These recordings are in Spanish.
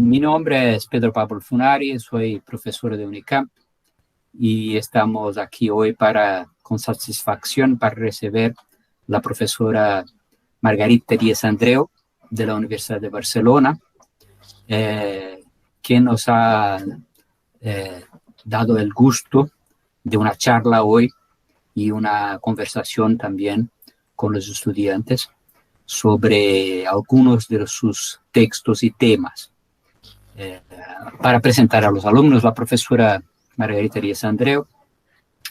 Mi nombre es Pedro Pablo Funari, soy profesor de UNICAMP y estamos aquí hoy con satisfacción para recibir la profesora Margarita Díaz Andreu de la Universidad de Barcelona, que nos ha dado el gusto de una charla hoy y una conversación también con los estudiantes sobre algunos de sus textos y temas. Para presentar a los alumnos, la profesora Margarita Díaz Andreu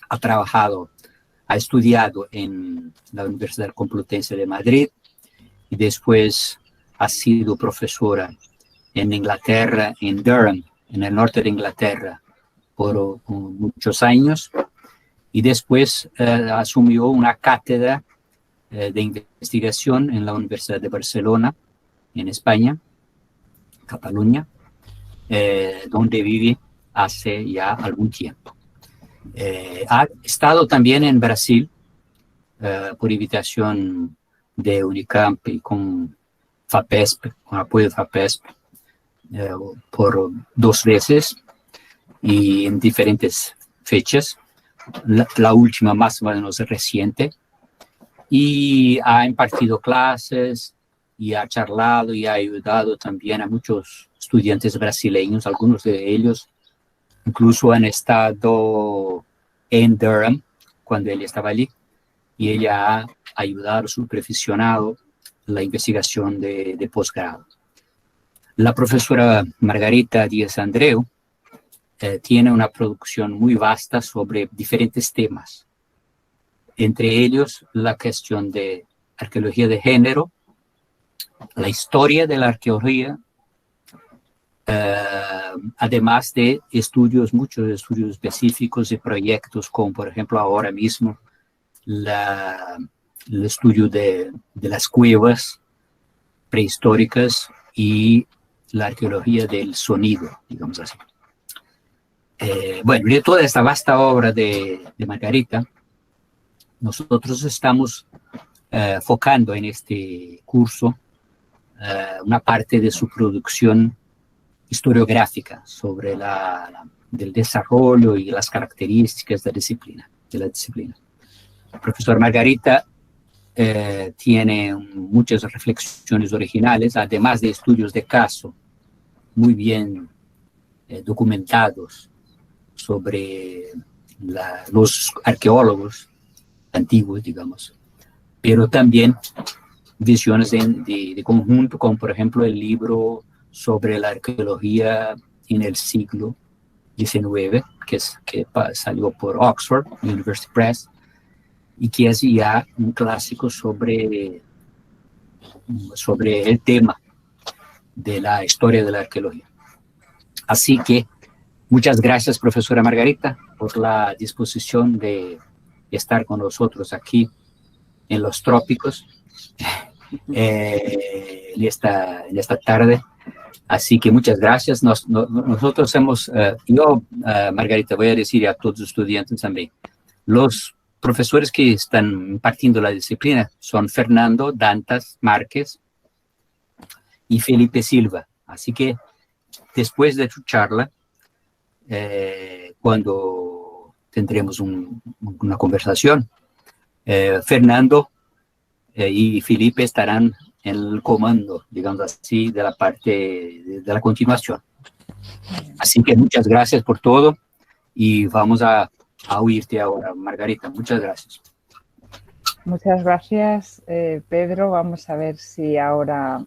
ha estudiado en la Universidad Complutense de Madrid y después ha sido profesora en Inglaterra, en Durham, en el norte de Inglaterra, por muchos años, y después asumió una cátedra de investigación en la Universidad de Barcelona, en España, Cataluña, donde vive hace ya algún tiempo. Ha estado también en Brasil por invitación de UNICAMP y con FAPESP, con apoyo de FAPESP, por 2 veces y en diferentes fechas, la última más o menos reciente, y ha impartido clases y ha charlado y ha ayudado también a muchos estudiantes brasileños. Algunos de ellos incluso han estado en Durham cuando él estaba allí, y ella ha ayudado, supervisionado la investigación de posgrado. La profesora Margarita Díaz Andreu tiene una producción muy vasta sobre diferentes temas, entre ellos la cuestión de arqueología de género, la historia de la arqueología, además de muchos estudios específicos y proyectos, como por ejemplo ahora mismo el estudio de las cuevas prehistóricas y la arqueología del sonido, digamos así. Bueno, de toda esta vasta obra de Margarita, nosotros estamos focando en este curso una parte de su producción historiográfica sobre del desarrollo y las características de la disciplina. El profesor Margarita tiene muchas reflexiones originales, además de estudios de caso muy bien documentados sobre los arqueólogos antiguos, digamos, pero también visiones de conjunto, como por ejemplo el libro sobre la arqueología en el siglo XIX, que salió por Oxford University Press, y que es ya un clásico sobre el tema de la historia de la arqueología. Así que muchas gracias, profesora Margarita, por la disposición de estar con nosotros aquí en los trópicos en esta tarde. Así que muchas gracias. Nosotros Margarita, voy a decir a todos los estudiantes también, los profesores que están impartiendo la disciplina son Fernando Dantas Márquez y Felipe Silva. Así que después de tu charla, cuando tendremos una conversación, Fernando y Felipe estarán en el comando, digamos así, de la parte de la continuación. Así que muchas gracias por todo y vamos a oírte ahora, Margarita. Muchas gracias. Muchas gracias, Pedro. Vamos a ver si ahora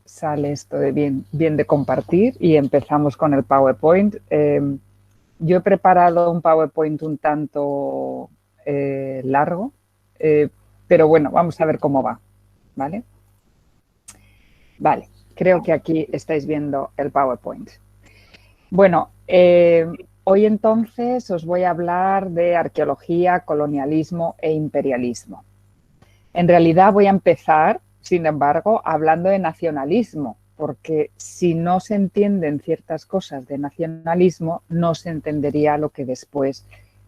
sale esto de bien de compartir y empezamos con el PowerPoint. Yo he preparado un PowerPoint un tanto largo, pero bueno, vamos a ver cómo va, ¿vale? Vale, creo que aquí estáis viendo el PowerPoint. Bueno, hoy entonces os voy a hablar de arqueología, colonialismo e imperialismo. En realidad voy a empezar, sin embargo, hablando de nacionalismo, porque si no se entienden ciertas cosas de nacionalismo, no se entendería lo que después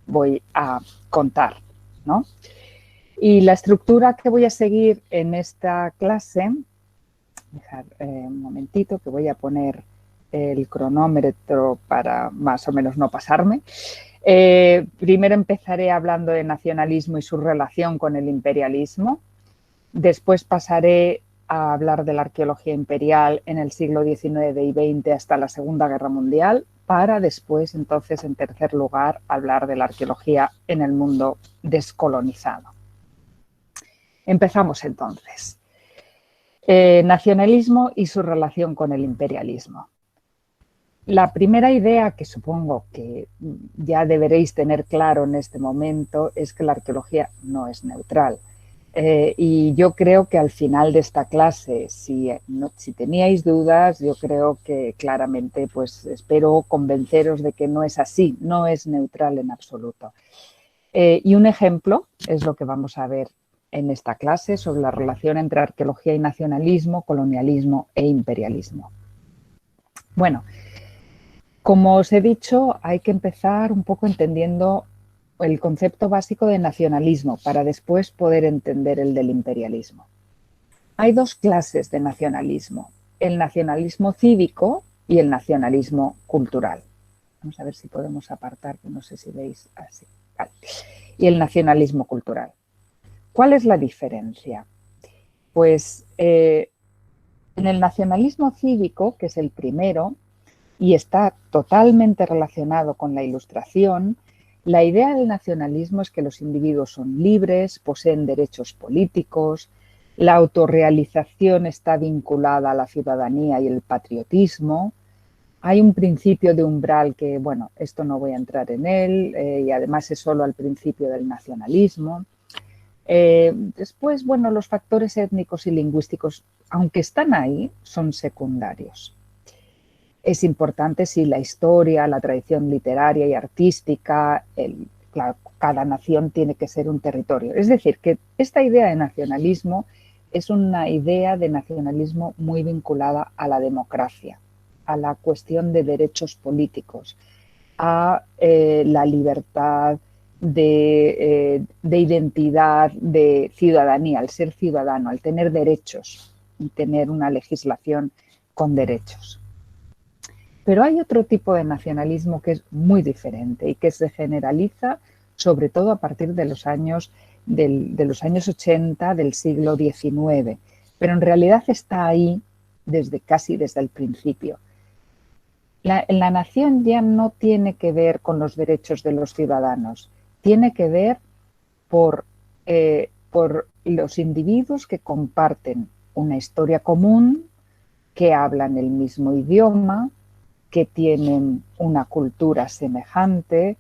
voy a contar, ¿no? Y la estructura que voy a seguir en esta clase Dejar un momentito que voy a poner el cronómetro para más o menos no pasarme. Primero empezaré hablando de nacionalismo y su relación con el imperialismo. Después pasaré a hablar de la arqueología imperial en el siglo XIX y XX hasta la Segunda Guerra Mundial, para después, entonces, en tercer lugar, hablar de la arqueología en el mundo descolonizado. Empezamos entonces. Nacionalismo y su relación con el imperialismo. La primera idea que supongo que ya deberéis tener claro en este momento es que la arqueología no es neutral. Y yo creo que al final de esta clase, si teníais dudas, yo creo que claramente, pues espero convenceros de que no es así, no es neutral en absoluto. Y un ejemplo es lo que vamos a ver en esta clase sobre la relación entre arqueología y nacionalismo, colonialismo e imperialismo. Bueno, como os he dicho, hay que empezar un poco entendiendo el concepto básico de nacionalismo para después poder entender el del imperialismo. Hay dos clases de nacionalismo, el nacionalismo cívico y el nacionalismo cultural. Vamos a ver si podemos apartar, que no sé si veis así. Vale. Y el nacionalismo cultural. ¿Cuál es la diferencia? Pues en el nacionalismo cívico, que es el primero, y está totalmente relacionado con la Ilustración, la idea del nacionalismo es que los individuos son libres, poseen derechos políticos, la autorrealización está vinculada a la ciudadanía y el patriotismo. Hay un principio de umbral que, bueno, esto no voy a entrar en él, y además es solo al principio del nacionalismo. Después, bueno, los factores étnicos y lingüísticos, aunque están ahí, son secundarios. Es importante, sí, la historia, la tradición literaria y artística, claro, cada nación tiene que ser un territorio. Es decir, que esta idea de nacionalismo es una idea de nacionalismo muy vinculada a la democracia, a la cuestión de derechos políticos, a la libertad de identidad, de ciudadanía, al ser ciudadano, al tener derechos y tener una legislación con derechos. Pero hay otro tipo de nacionalismo que es muy diferente y que se generaliza sobre todo a partir de los años, de los años 80 del siglo XIX, pero en realidad está ahí casi desde el principio. La nación ya no tiene que ver con los derechos de los ciudadanos, tiene que ver por los individuos que comparten una historia común, que hablan el mismo idioma, que tienen una cultura semejante,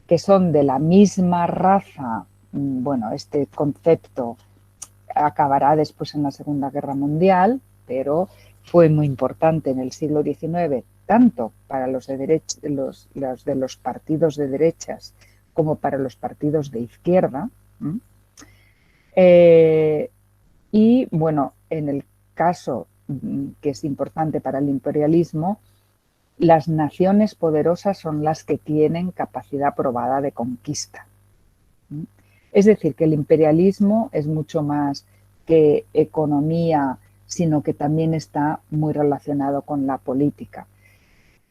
que son de la misma raza. Bueno, este concepto acabará después en la Segunda Guerra Mundial, pero fue muy importante en el siglo XIX, tanto para los de los partidos de derechas como para los partidos de izquierda. Y bueno, en el caso que es importante para el imperialismo, las naciones poderosas son las que tienen capacidad probada de conquista. Es decir, que el imperialismo es mucho más que economía, sino que también está muy relacionado con la política.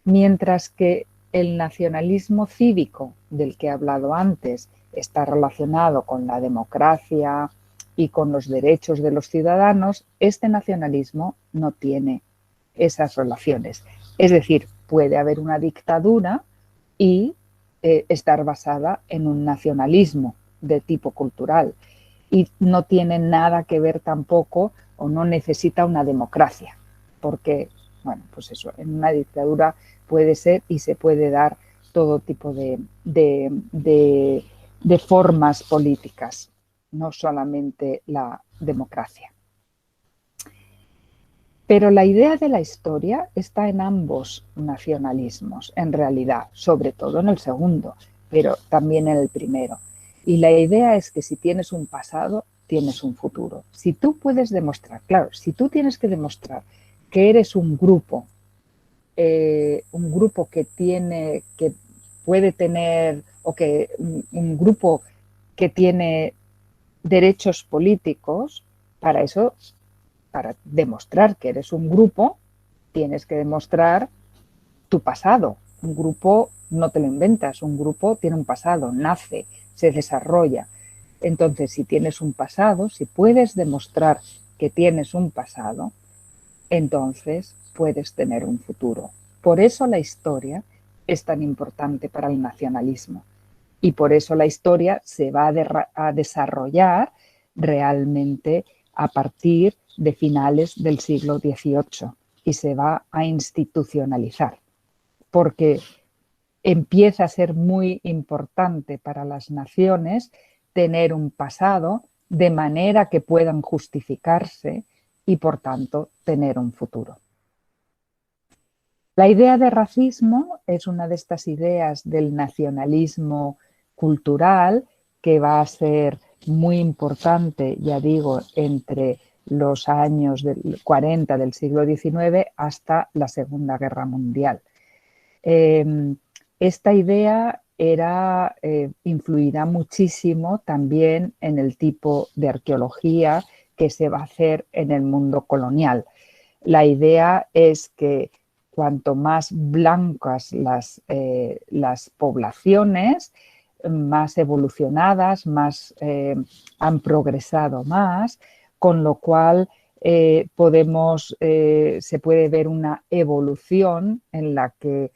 Mientras que el nacionalismo cívico, del que he hablado antes, está relacionado con la democracia y con los derechos de los ciudadanos, este nacionalismo no tiene esas relaciones. Es decir, puede haber una dictadura y estar basada en un nacionalismo de tipo cultural y no tiene nada que ver tampoco o no necesita una democracia, porque, bueno, pues eso, en una dictadura puede ser y se puede dar todo tipo de formas políticas, no solamente la democracia. Pero la idea de la historia está en ambos nacionalismos, en realidad, sobre todo en el segundo, pero también en el primero. Y la idea es que si tienes un pasado, tienes un futuro. Si tú puedes demostrar, claro, si tú tienes que demostrar que eres un grupo que puede tener, o que un grupo que tiene derechos políticos, para eso para demostrar que eres un grupo, tienes que demostrar tu pasado. Un grupo no te lo inventas, un grupo tiene un pasado, nace, se desarrolla. Entonces, si tienes un pasado, si puedes demostrar que tienes un pasado, entonces puedes tener un futuro. Por eso la historia es tan importante para el nacionalismo y por eso la historia se va a desarrollar realmente a partir de finales del siglo XVIII y se va a institucionalizar, porque empieza a ser muy importante para las naciones tener un pasado de manera que puedan justificarse y, por tanto, tener un futuro. La idea de racismo es una de estas ideas del nacionalismo cultural que va a ser muy importante, ya digo, entre los años 40 del siglo XIX hasta la Segunda Guerra Mundial. Esta idea influirá muchísimo también en el tipo de arqueología que se va a hacer en el mundo colonial. La idea es que cuanto más blancas las poblaciones, más evolucionadas, han progresado más, con lo cual se puede ver una evolución en la que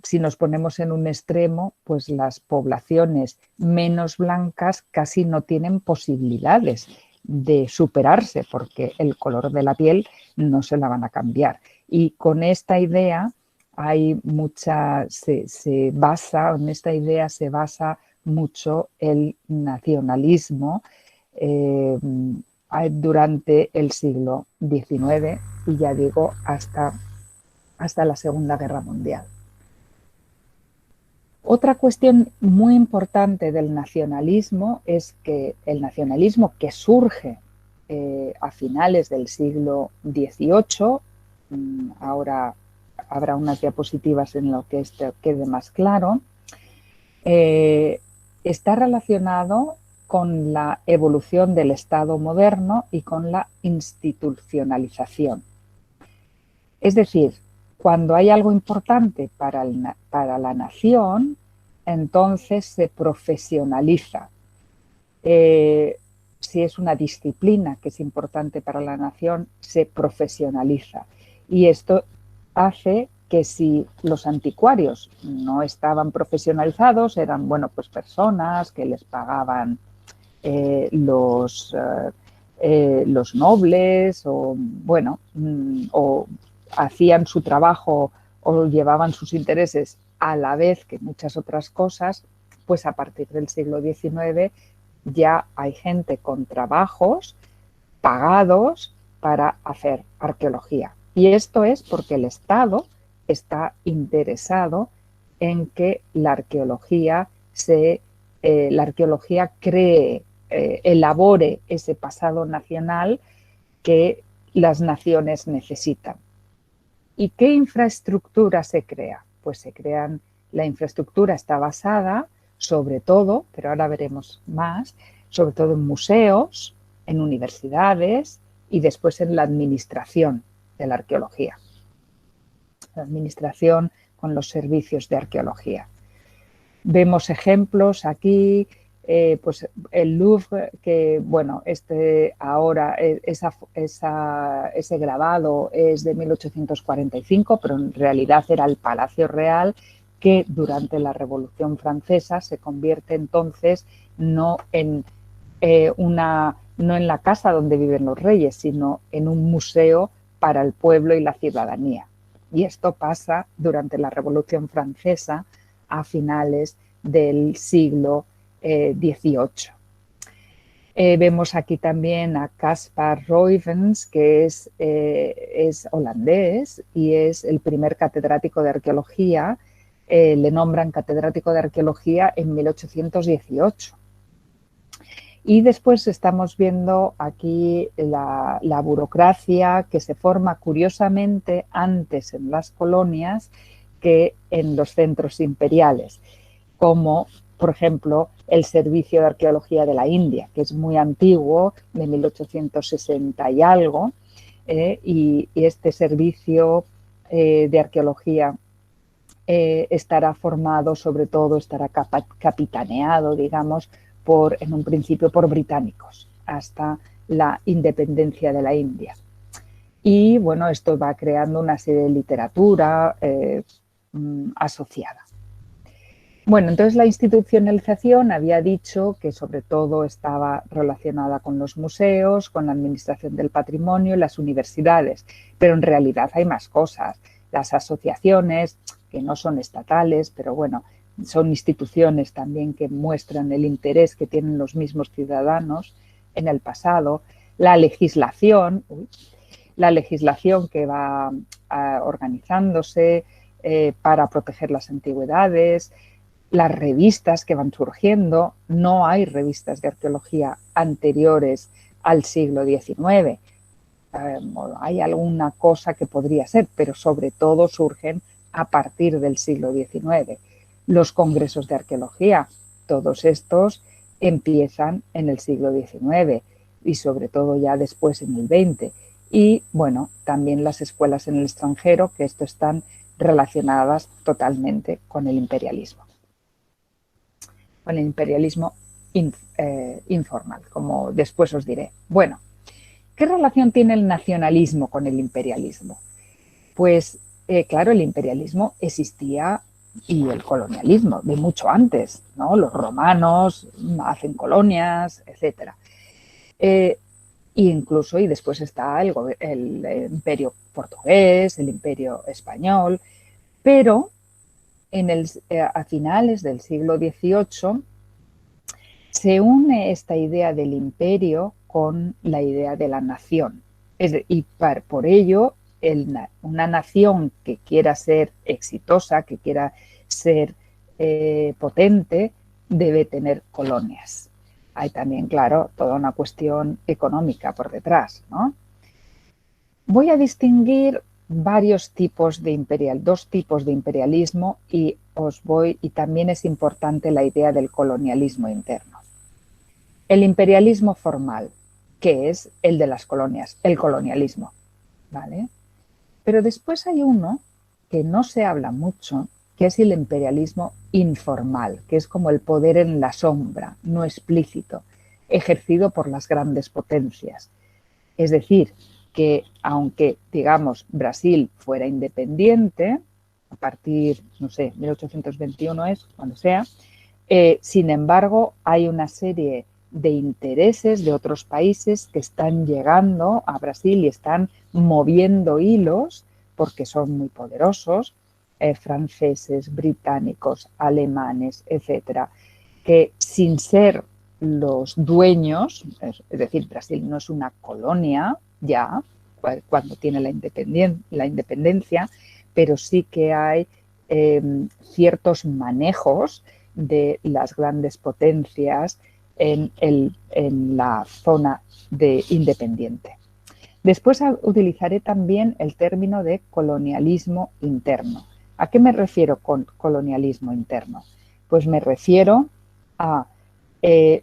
si nos ponemos en un extremo, pues las poblaciones menos blancas casi no tienen posibilidades de superarse porque el color de la piel no se la van a cambiar. Y con esta idea en esta idea se basa mucho el nacionalismo durante el siglo XIX y ya digo hasta la Segunda Guerra Mundial. Otra cuestión muy importante del nacionalismo es que el nacionalismo que surge a finales del siglo XVIII, ahora habrá unas diapositivas en lo que esto quede más claro, está relacionado con la evolución del Estado moderno y con la institucionalización. Es decir, cuando hay algo importante para la nación, entonces se profesionaliza. Si es una disciplina que es importante para la nación, se profesionaliza. Y esto hace que si los anticuarios no estaban profesionalizados, eran pues personas que les pagaban los nobles o hacían su trabajo o llevaban sus intereses a la vez que muchas otras cosas, pues a partir del siglo XIX ya hay gente con trabajos pagados para hacer arqueología. Y esto es porque el Estado está interesado en que la arqueología elabore ese pasado nacional que las naciones necesitan. ¿Y qué infraestructura se crea? Pues la infraestructura está basada sobre todo, pero ahora veremos más, sobre todo en museos, en universidades y después en la administración de la arqueología. La administración con los servicios de arqueología. Vemos ejemplos aquí, pues el Louvre, que ahora ese grabado es de 1845, pero en realidad era el Palacio Real, que durante la Revolución Francesa se convierte entonces no en la casa donde viven los reyes, sino en un museo para el pueblo y la ciudadanía. Y esto pasa durante la Revolución Francesa a finales del siglo XVIII. Vemos aquí también a Caspar Ruyvens, que es holandés y es el primer catedrático de arqueología. Le nombran catedrático de arqueología en 1818. Y después estamos viendo aquí la burocracia que se forma curiosamente antes en las colonias que en los centros imperiales, como por ejemplo, el Servicio de Arqueología de la India, que es muy antiguo, de 1860 y algo, y este servicio de arqueología estará formado, sobre todo, estará capitaneado, digamos, en un principio por británicos, hasta la independencia de la India. Y bueno, esto va creando una serie de literatura asociada. Bueno, entonces la institucionalización había dicho que sobre todo estaba relacionada con los museos, con la administración del patrimonio y las universidades, pero en realidad hay más cosas. Las asociaciones, que no son estatales, pero bueno, son instituciones también que muestran el interés que tienen los mismos ciudadanos en el pasado. La legislación que va organizándose para proteger las antigüedades, las revistas que van surgiendo. No hay revistas de arqueología anteriores al siglo XIX. Hay alguna cosa que podría ser, pero sobre todo surgen a partir del siglo XIX. Los congresos de arqueología, todos estos empiezan en el siglo XIX y sobre todo ya después en el XX. Y bueno, también las escuelas en el extranjero, que esto están relacionadas totalmente con el imperialismo. Con el imperialismo informal, como después os diré. Bueno, ¿qué relación tiene el nacionalismo con el imperialismo? Pues claro, el imperialismo existía y el colonialismo de mucho antes, ¿no? Los romanos hacen colonias, etc. Incluso, y después está el imperio portugués, el imperio español, pero a finales del siglo XVIII se une esta idea del imperio con la idea de la nación. Y por ello, una nación que quiera ser exitosa, que quiera ser potente, debe tener colonias. Hay también, claro, toda una cuestión económica por detrás, ¿no? Voy a distinguir dos tipos de imperialismo y también es importante la idea del colonialismo interno. El imperialismo formal, que es el de las colonias, el colonialismo, ¿vale? Pero después hay uno que no se habla mucho, que es el imperialismo informal, que es como el poder en la sombra, no explícito, ejercido por las grandes potencias. Es decir, que aunque, digamos, Brasil fuera independiente, a partir, no sé, 1821 es, cuando sea, sin embargo, hay una serie de intereses de otros países que están llegando a Brasil y están moviendo hilos porque son muy poderosos, franceses, británicos, alemanes, etcétera, que sin ser los dueños, es decir, Brasil no es una colonia ya cuando tiene la independencia, pero sí que hay ciertos manejos de las grandes potencias en la zona de independiente. Después utilizaré también el término de colonialismo interno. ¿A qué me refiero con colonialismo interno? Pues me refiero a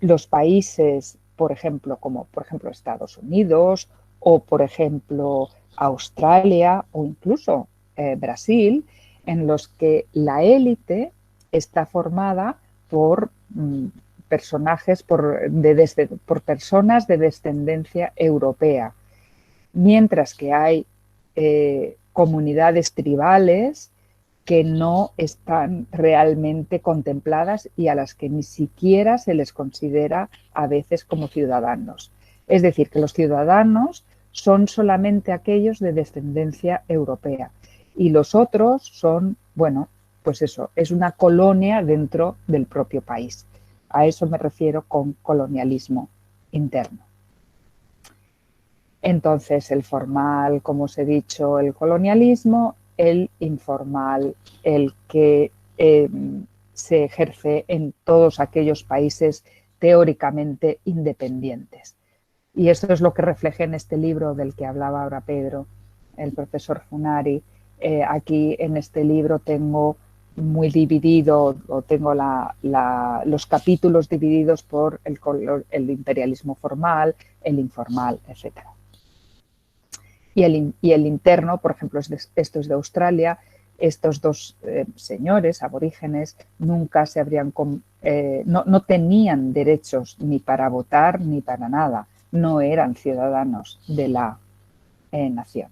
los países, por ejemplo, como por ejemplo Estados Unidos o por ejemplo Australia o incluso Brasil, en los que la élite está formada por personas de descendencia europea, mientras que hay comunidades tribales que no están realmente contempladas y a las que ni siquiera se les considera a veces como ciudadanos. Es decir, que los ciudadanos son solamente aquellos de descendencia europea y los otros son, bueno, pues eso, es una colonia dentro del propio país. A eso me refiero con colonialismo interno. Entonces, el formal, como os he dicho, el colonialismo, el informal, el que se ejerce en todos aquellos países teóricamente independientes. Y esto es lo que refleja en este libro del que hablaba ahora Pedro, el profesor Funari. Aquí en este libro tengo muy dividido, o tengo los capítulos divididos por el imperialismo formal, el informal, etc. Y el interno, por ejemplo, esto es de Australia. Estos dos señores aborígenes nunca se habrían, no tenían derechos ni para votar ni para nada, no eran ciudadanos de la nación.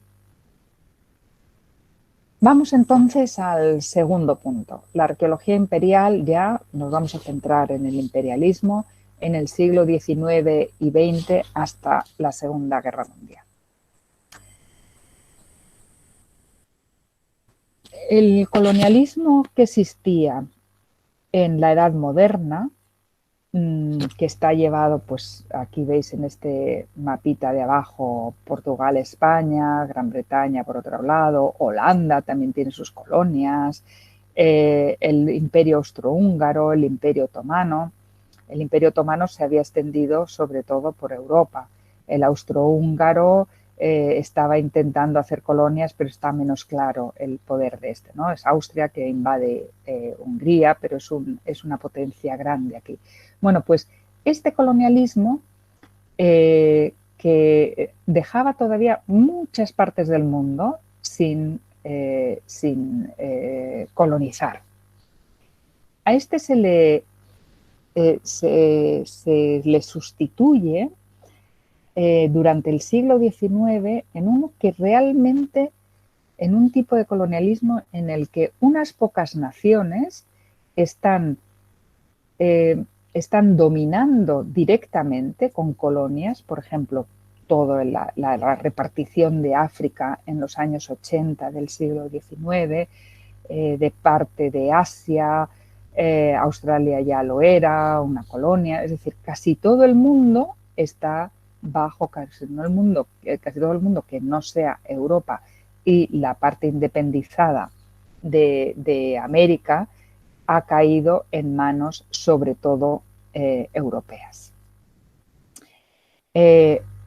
Vamos entonces al segundo punto. La arqueología imperial, ya nos vamos a centrar en el imperialismo en el siglo XIX y XX hasta la Segunda Guerra Mundial. El colonialismo que existía en la Edad Moderna, que está llevado, pues aquí veis en este mapita de abajo, Portugal, España, Gran Bretaña por otro lado, Holanda también tiene sus colonias, el Imperio Austrohúngaro, el Imperio Otomano. El Imperio Otomano se había extendido sobre todo por Europa. El Austrohúngaro estaba intentando hacer colonias, pero está menos claro el poder de este, ¿no? Es Austria que invade Hungría, pero es una potencia grande aquí. Bueno, pues este colonialismo que dejaba todavía muchas partes del mundo sin colonizar. A este se le sustituye durante el siglo XIX en uno que realmente, en un tipo de colonialismo en el que unas pocas naciones están dominando directamente con colonias, por ejemplo, toda la repartición de África en los años 80 del siglo XIX, de parte de Asia, Australia ya lo era, una colonia, es decir, casi todo el mundo está bajo, casi todo el mundo que no sea Europa y la parte independizada de América ha caído en manos sobre todo europeas.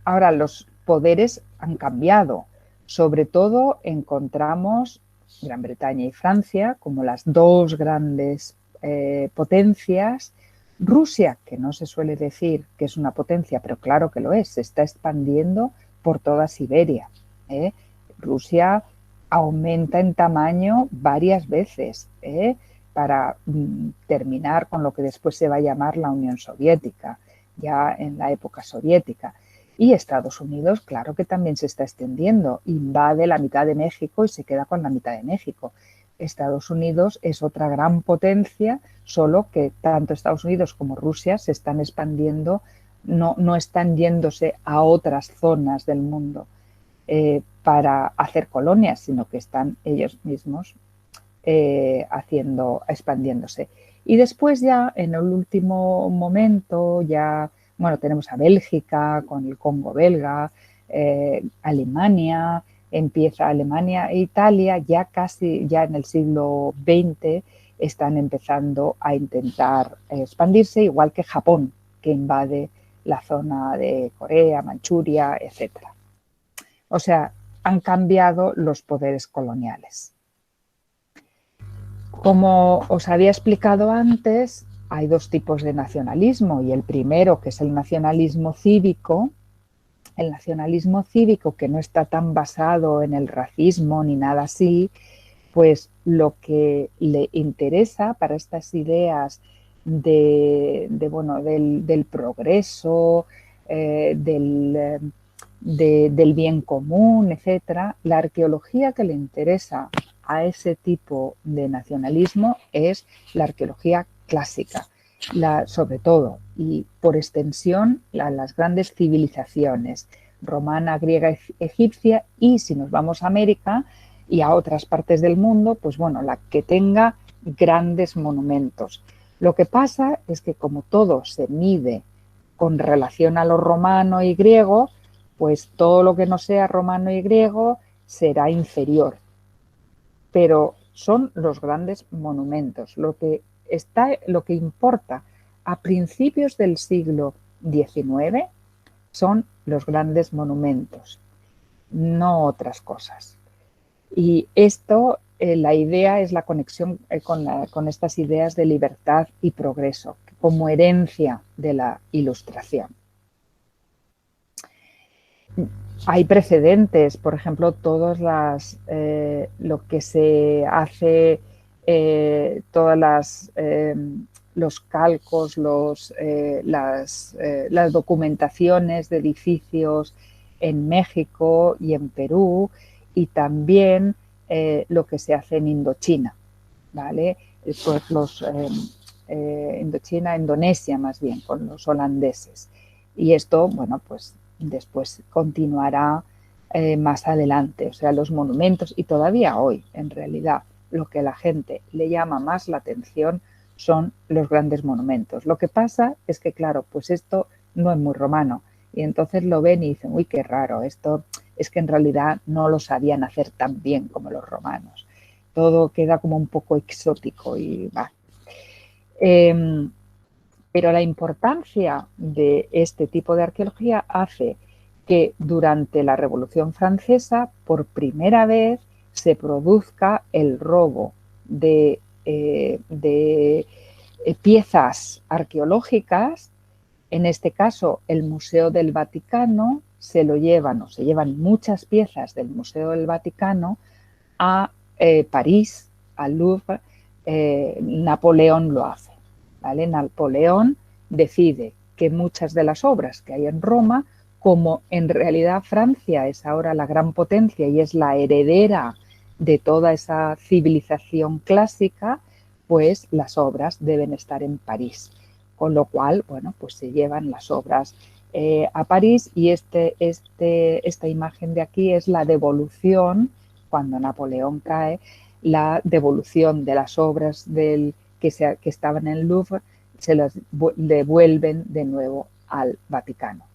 Ahora los poderes han cambiado, sobre todo encontramos Gran Bretaña y Francia como las dos grandes potencias. Rusia, que no se suele decir que es una potencia, pero claro que lo es, se está expandiendo por toda Siberia. Rusia aumenta en tamaño varias veces para terminar con lo que después se va a llamar la Unión Soviética, ya en la época soviética. Y Estados Unidos, claro que también se está extendiendo, invade la mitad de México y se queda con la mitad de México. Estados Unidos es otra gran potencia, solo que tanto Estados Unidos como Rusia se están expandiendo, no están yéndose a otras zonas del mundo para hacer colonias, sino que están ellos mismos expandiéndose. Y después ya, en el último momento, ya, bueno, tenemos a Bélgica con el Congo belga, Alemania, empieza Alemania e Italia, ya casi, ya en el siglo XX, están empezando a intentar expandirse, igual que Japón, que invade la zona de Corea, Manchuria, etc. O sea, han cambiado los poderes coloniales. Como os había explicado antes, hay dos tipos de nacionalismo y el primero, que es el nacionalismo cívico que no está tan basado en el racismo ni nada así, pues lo que le interesa para estas ideas del progreso, del bien común, etcétera, la arqueología que le interesa a ese tipo de nacionalismo es la arqueología clásica, sobre todo y por extensión las grandes civilizaciones romana, griega, egipcia, y si nos vamos a América y a otras partes del mundo, pues bueno, la que tenga grandes monumentos. Lo que pasa es que como todo se mide con relación a lo romano y griego, pues todo lo que no sea romano y griego será inferior. Pero son los grandes monumentos. Lo que importa a principios del siglo XIX son los grandes monumentos, no otras cosas. Y esto la idea es la conexión con estas ideas de libertad y progreso, como herencia de la Ilustración. Hay precedentes, por ejemplo, lo que se hace, los calcos, las documentaciones de edificios en México y en Perú, y también lo que se hace en Indochina, ¿vale? Pues Indonesia más bien, con los holandeses. Y esto, bueno, pues después continuará más adelante. O sea, los monumentos, y todavía hoy, en realidad, lo que a la gente le llama más la atención son los grandes monumentos. Lo que pasa es que, claro, pues esto no es muy romano. Y entonces lo ven y dicen, uy, qué raro, esto es que en realidad no lo sabían hacer tan bien como los romanos. Todo queda como un poco exótico y va. Pero la importancia de este tipo de arqueología hace que durante la Revolución Francesa, por primera vez, se produzca el robo de piezas arqueológicas. En este caso, el Museo del Vaticano se llevan muchas piezas del Museo del Vaticano a París, al Louvre. Napoleón lo hace, ¿vale? Napoleón decide que muchas de las obras que hay en Roma, como en realidad Francia es ahora la gran potencia y es la heredera de toda esa civilización clásica, pues las obras deben estar en París. Con lo cual, bueno, pues se llevan las obras a París, y esta imagen de aquí es la devolución, cuando Napoleón cae, la devolución de las obras que estaban en el Louvre, se las devuelven de nuevo al Vaticano.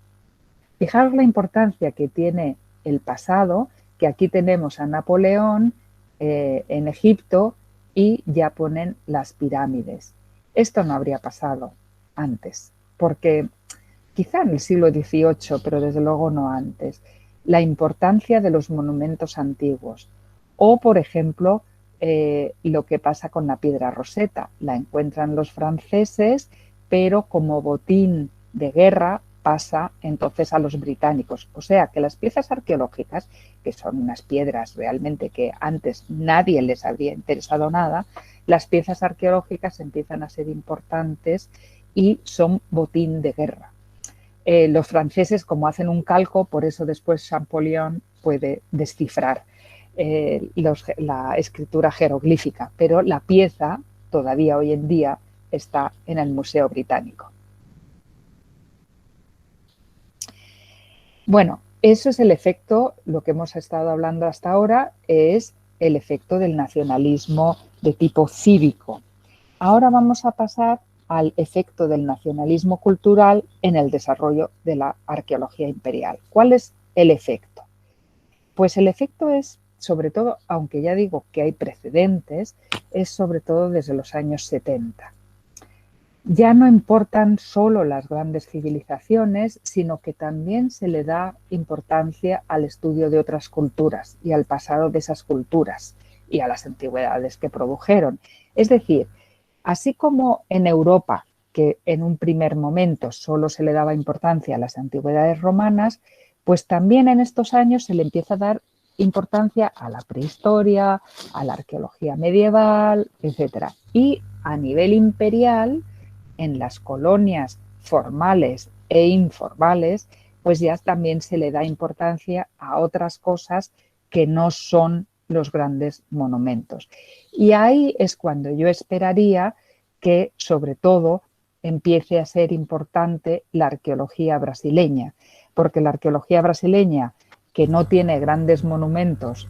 Fijaros la importancia que tiene el pasado, que aquí tenemos a Napoleón en Egipto y ya ponen las pirámides. Esto no habría pasado antes, porque quizá en el siglo XVIII, pero desde luego no antes. La importancia de los monumentos antiguos. O, por ejemplo, lo que pasa con la piedra Roseta. La encuentran los franceses, pero como botín de guerra pasa entonces a los británicos. O sea que las piezas arqueológicas, que son unas piedras realmente que antes nadie les habría interesado nada, las piezas arqueológicas empiezan a ser importantes y son botín de guerra. Los franceses, como hacen un calco, por eso después Champollion puede descifrar la escritura jeroglífica, pero la pieza todavía hoy en día está en el Museo Británico. Bueno, eso es el efecto, lo que hemos estado hablando hasta ahora es el efecto del nacionalismo de tipo cívico. Ahora vamos a pasar al efecto del nacionalismo cultural en el desarrollo de la arqueología imperial. ¿Cuál es el efecto? Pues el efecto es, sobre todo, aunque ya digo que hay precedentes, es sobre todo desde los años 70. Ya no importan solo las grandes civilizaciones, sino que también se le da importancia al estudio de otras culturas y al pasado de esas culturas y a las antigüedades que produjeron. Es decir, así como en Europa, que en un primer momento solo se le daba importancia a las antigüedades romanas, pues también en estos años se le empieza a dar importancia a la prehistoria, a la arqueología medieval, etc. Y a nivel imperial, en las colonias formales e informales, pues ya también se le da importancia a otras cosas que no son los grandes monumentos. Y ahí es cuando yo esperaría que, sobre todo, empiece a ser importante la arqueología brasileña, porque la arqueología brasileña, que no tiene grandes monumentos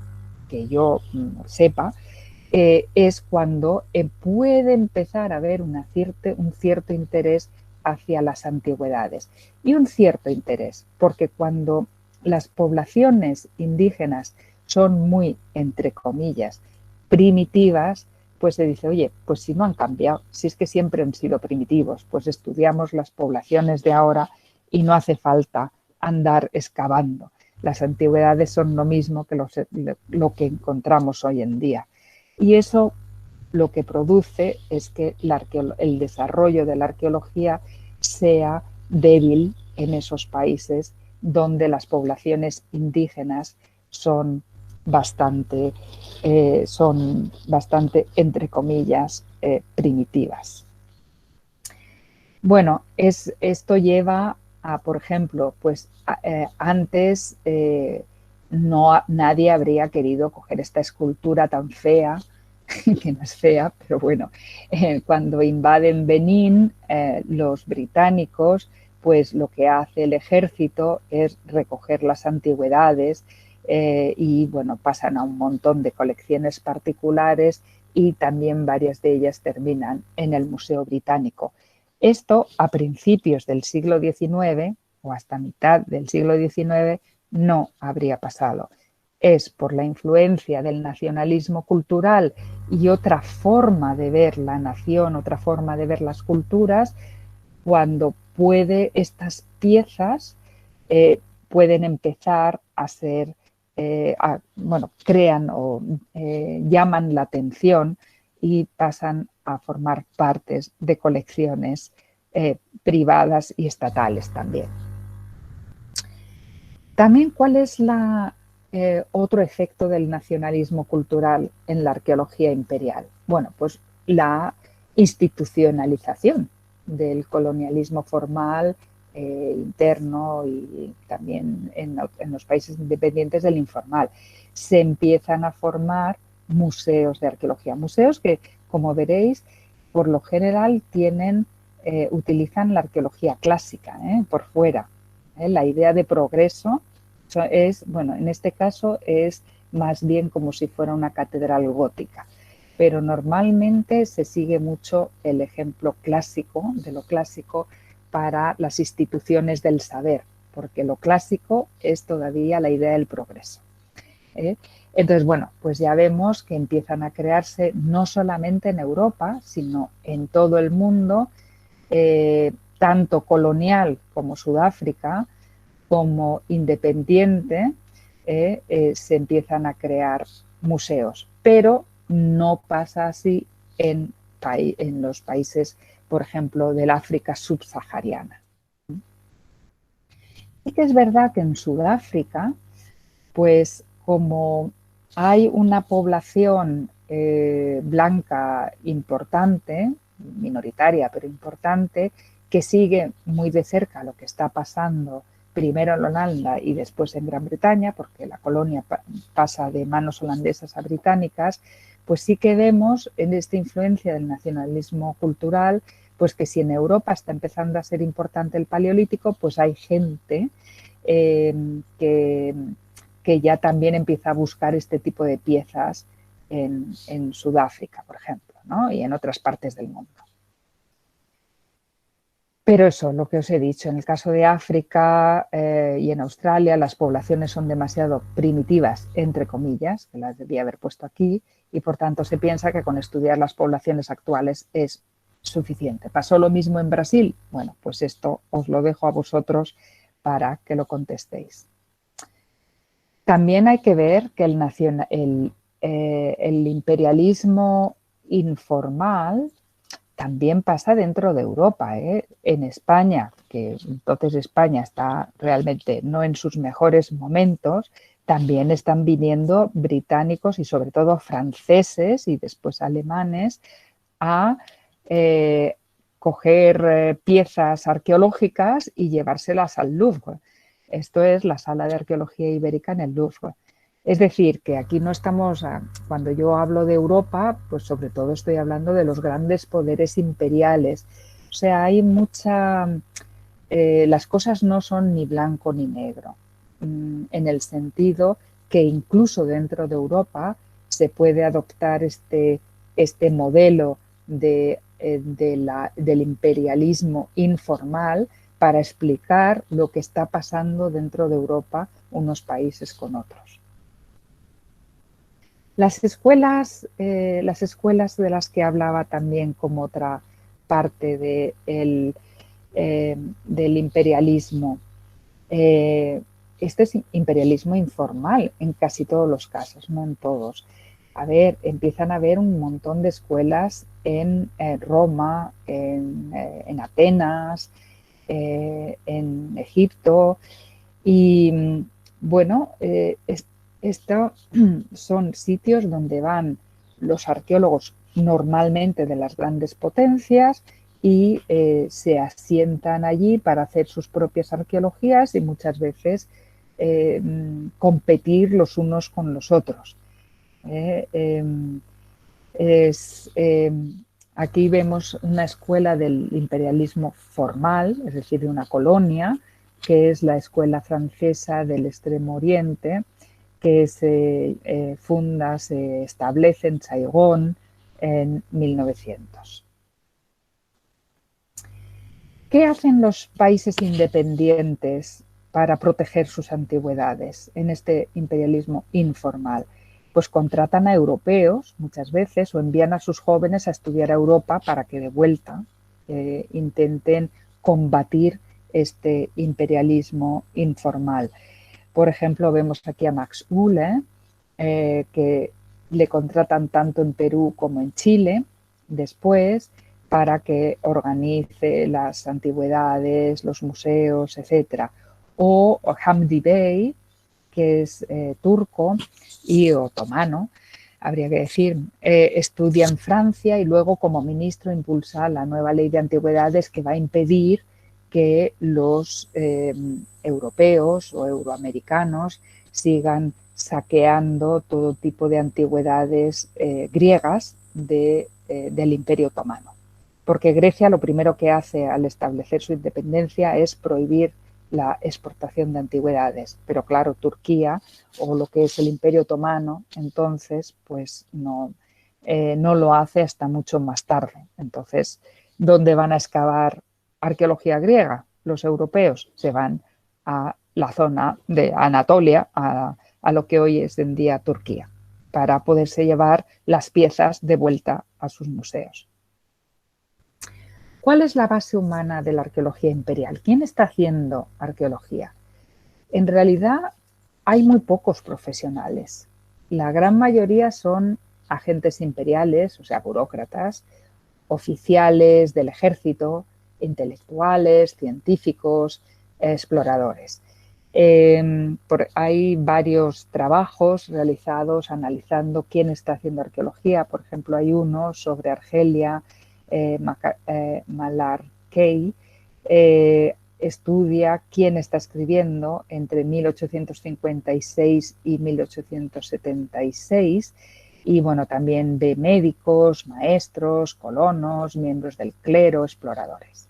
que yo sepa, es cuando puede empezar a haber un cierto interés hacia las antigüedades. Y un cierto interés, porque cuando las poblaciones indígenas son muy, entre comillas, primitivas, pues se dice, oye, pues si no han cambiado, si es que siempre han sido primitivos, pues estudiamos las poblaciones de ahora y no hace falta andar excavando. Las antigüedades son lo mismo que lo que encontramos hoy en día. Y eso lo que produce es que el desarrollo de la arqueología sea débil en esos países donde las poblaciones indígenas son bastante, entre comillas, primitivas. Bueno, esto lleva a, por ejemplo, pues antes nadie habría querido coger esta escultura tan fea, que no es fea, pero bueno, cuando invaden Benín, los británicos, pues lo que hace el ejército es recoger las antigüedades y bueno, pasan a un montón de colecciones particulares y también varias de ellas terminan en el Museo Británico. Esto a principios del siglo XIX o hasta mitad del siglo XIX no habría pasado. Es por la influencia del nacionalismo cultural y otra forma de ver la nación, otra forma de ver las culturas, cuando estas piezas pueden empezar a ser, crean o llaman la atención y pasan a formar partes de colecciones privadas y estatales también. También, ¿cuál es otro efecto del nacionalismo cultural en la arqueología imperial? Bueno, pues la institucionalización del colonialismo formal, interno y también en los países independientes del informal. Se empiezan a formar museos de arqueología, museos que, como veréis, por lo general utilizan la arqueología clásica por fuera. La idea de progreso en este caso es más bien como si fuera una catedral gótica, pero normalmente se sigue mucho el ejemplo clásico, de lo clásico, para las instituciones del saber, porque lo clásico es todavía la idea del progreso. Entonces, bueno, pues ya vemos que empiezan a crearse no solamente en Europa, sino en todo el mundo, tanto colonial como Sudáfrica, como independiente, se empiezan a crear museos, pero no pasa así en los países, por ejemplo, del África subsahariana. Y que es verdad que en Sudáfrica, pues como hay una población blanca importante, minoritaria pero importante, que sigue muy de cerca lo que está pasando primero en Holanda y después en Gran Bretaña, porque la colonia pasa de manos holandesas a británicas, pues sí que vemos en esta influencia del nacionalismo cultural, pues que si en Europa está empezando a ser importante el paleolítico, pues hay gente que ya también empieza a buscar este tipo de piezas en Sudáfrica, por ejemplo, ¿no? Y en otras partes del mundo. Pero eso, lo que os he dicho, en el caso de África y en Australia, las poblaciones son demasiado primitivas, entre comillas, que las debía haber puesto aquí, y por tanto se piensa que con estudiar las poblaciones actuales es suficiente. ¿Pasó lo mismo en Brasil? Bueno, pues esto os lo dejo a vosotros para que lo contestéis. También hay que ver que el imperialismo informal también pasa dentro de Europa. En España, que entonces España está realmente no en sus mejores momentos, también están viniendo británicos y sobre todo franceses y después alemanes a coger piezas arqueológicas y llevárselas al Louvre. Esto es la Sala de Arqueología Ibérica en el Louvre. Es decir, que aquí no estamos, cuando yo hablo de Europa, pues sobre todo estoy hablando de los grandes poderes imperiales. O sea, hay las cosas no son ni blanco ni negro, en el sentido que incluso dentro de Europa se puede adoptar este modelo del imperialismo informal para explicar lo que está pasando dentro de Europa unos países con otros. Las escuelas de las que hablaba también como otra parte del imperialismo, este es imperialismo informal en casi todos los casos, no en todos. empiezan a haber un montón de escuelas en Roma, en Atenas, en Egipto. Y bueno, estos son sitios donde van los arqueólogos normalmente de las grandes potencias y se asientan allí para hacer sus propias arqueologías y muchas veces competir los unos con los otros. Aquí vemos una escuela del imperialismo formal, es decir, de una colonia, que es la Escuela Francesa del Extremo Oriente, que se establece en Saigón en 1900. ¿Qué hacen los países independientes para proteger sus antigüedades en este imperialismo informal? Pues contratan a europeos muchas veces o envían a sus jóvenes a estudiar a Europa para que de vuelta intenten combatir este imperialismo informal. Por ejemplo, vemos aquí a Max Uhle, que le contratan tanto en Perú como en Chile después para que organice las antigüedades, los museos, etc. O Hamdi Bey, que es turco y otomano, habría que decir, estudia en Francia y luego como ministro impulsa la nueva ley de antigüedades que va a impedir que los europeos o euroamericanos sigan saqueando todo tipo de antigüedades griegas del Imperio Otomano. Porque Grecia lo primero que hace al establecer su independencia es prohibir la exportación de antigüedades. Pero claro, Turquía o lo que es el Imperio Otomano, entonces, pues no lo hace hasta mucho más tarde. Entonces, ¿dónde van a excavar arqueología griega? Los europeos se van a la zona de Anatolia, a lo que hoy es en día Turquía, para poderse llevar las piezas de vuelta a sus museos. ¿Cuál es la base humana de la arqueología imperial? ¿Quién está haciendo arqueología? En realidad hay muy pocos profesionales. La gran mayoría son agentes imperiales, o sea, burócratas, oficiales del ejército, intelectuales, científicos, exploradores. Hay varios trabajos realizados analizando quién está haciendo arqueología. Por ejemplo, hay uno sobre Argelia, Malarkey, estudia quién está escribiendo entre 1856 y 1876 y bueno, también de médicos, maestros, colonos, miembros del clero, exploradores.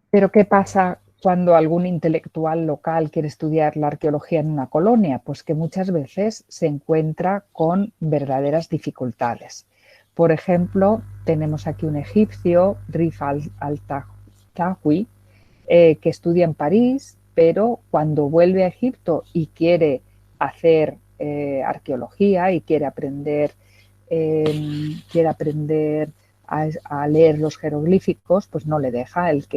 Pero ¿qué pasa cuando algún intelectual local quiere estudiar la arqueología en una colonia? Pues que muchas veces se encuentra con verdaderas dificultades. Por ejemplo, tenemos aquí un egipcio, Rif al-Tahwi, que estudia en París, pero cuando vuelve a Egipto y quiere hacer arqueología y quiere aprender a leer los jeroglíficos, pues no le deja. El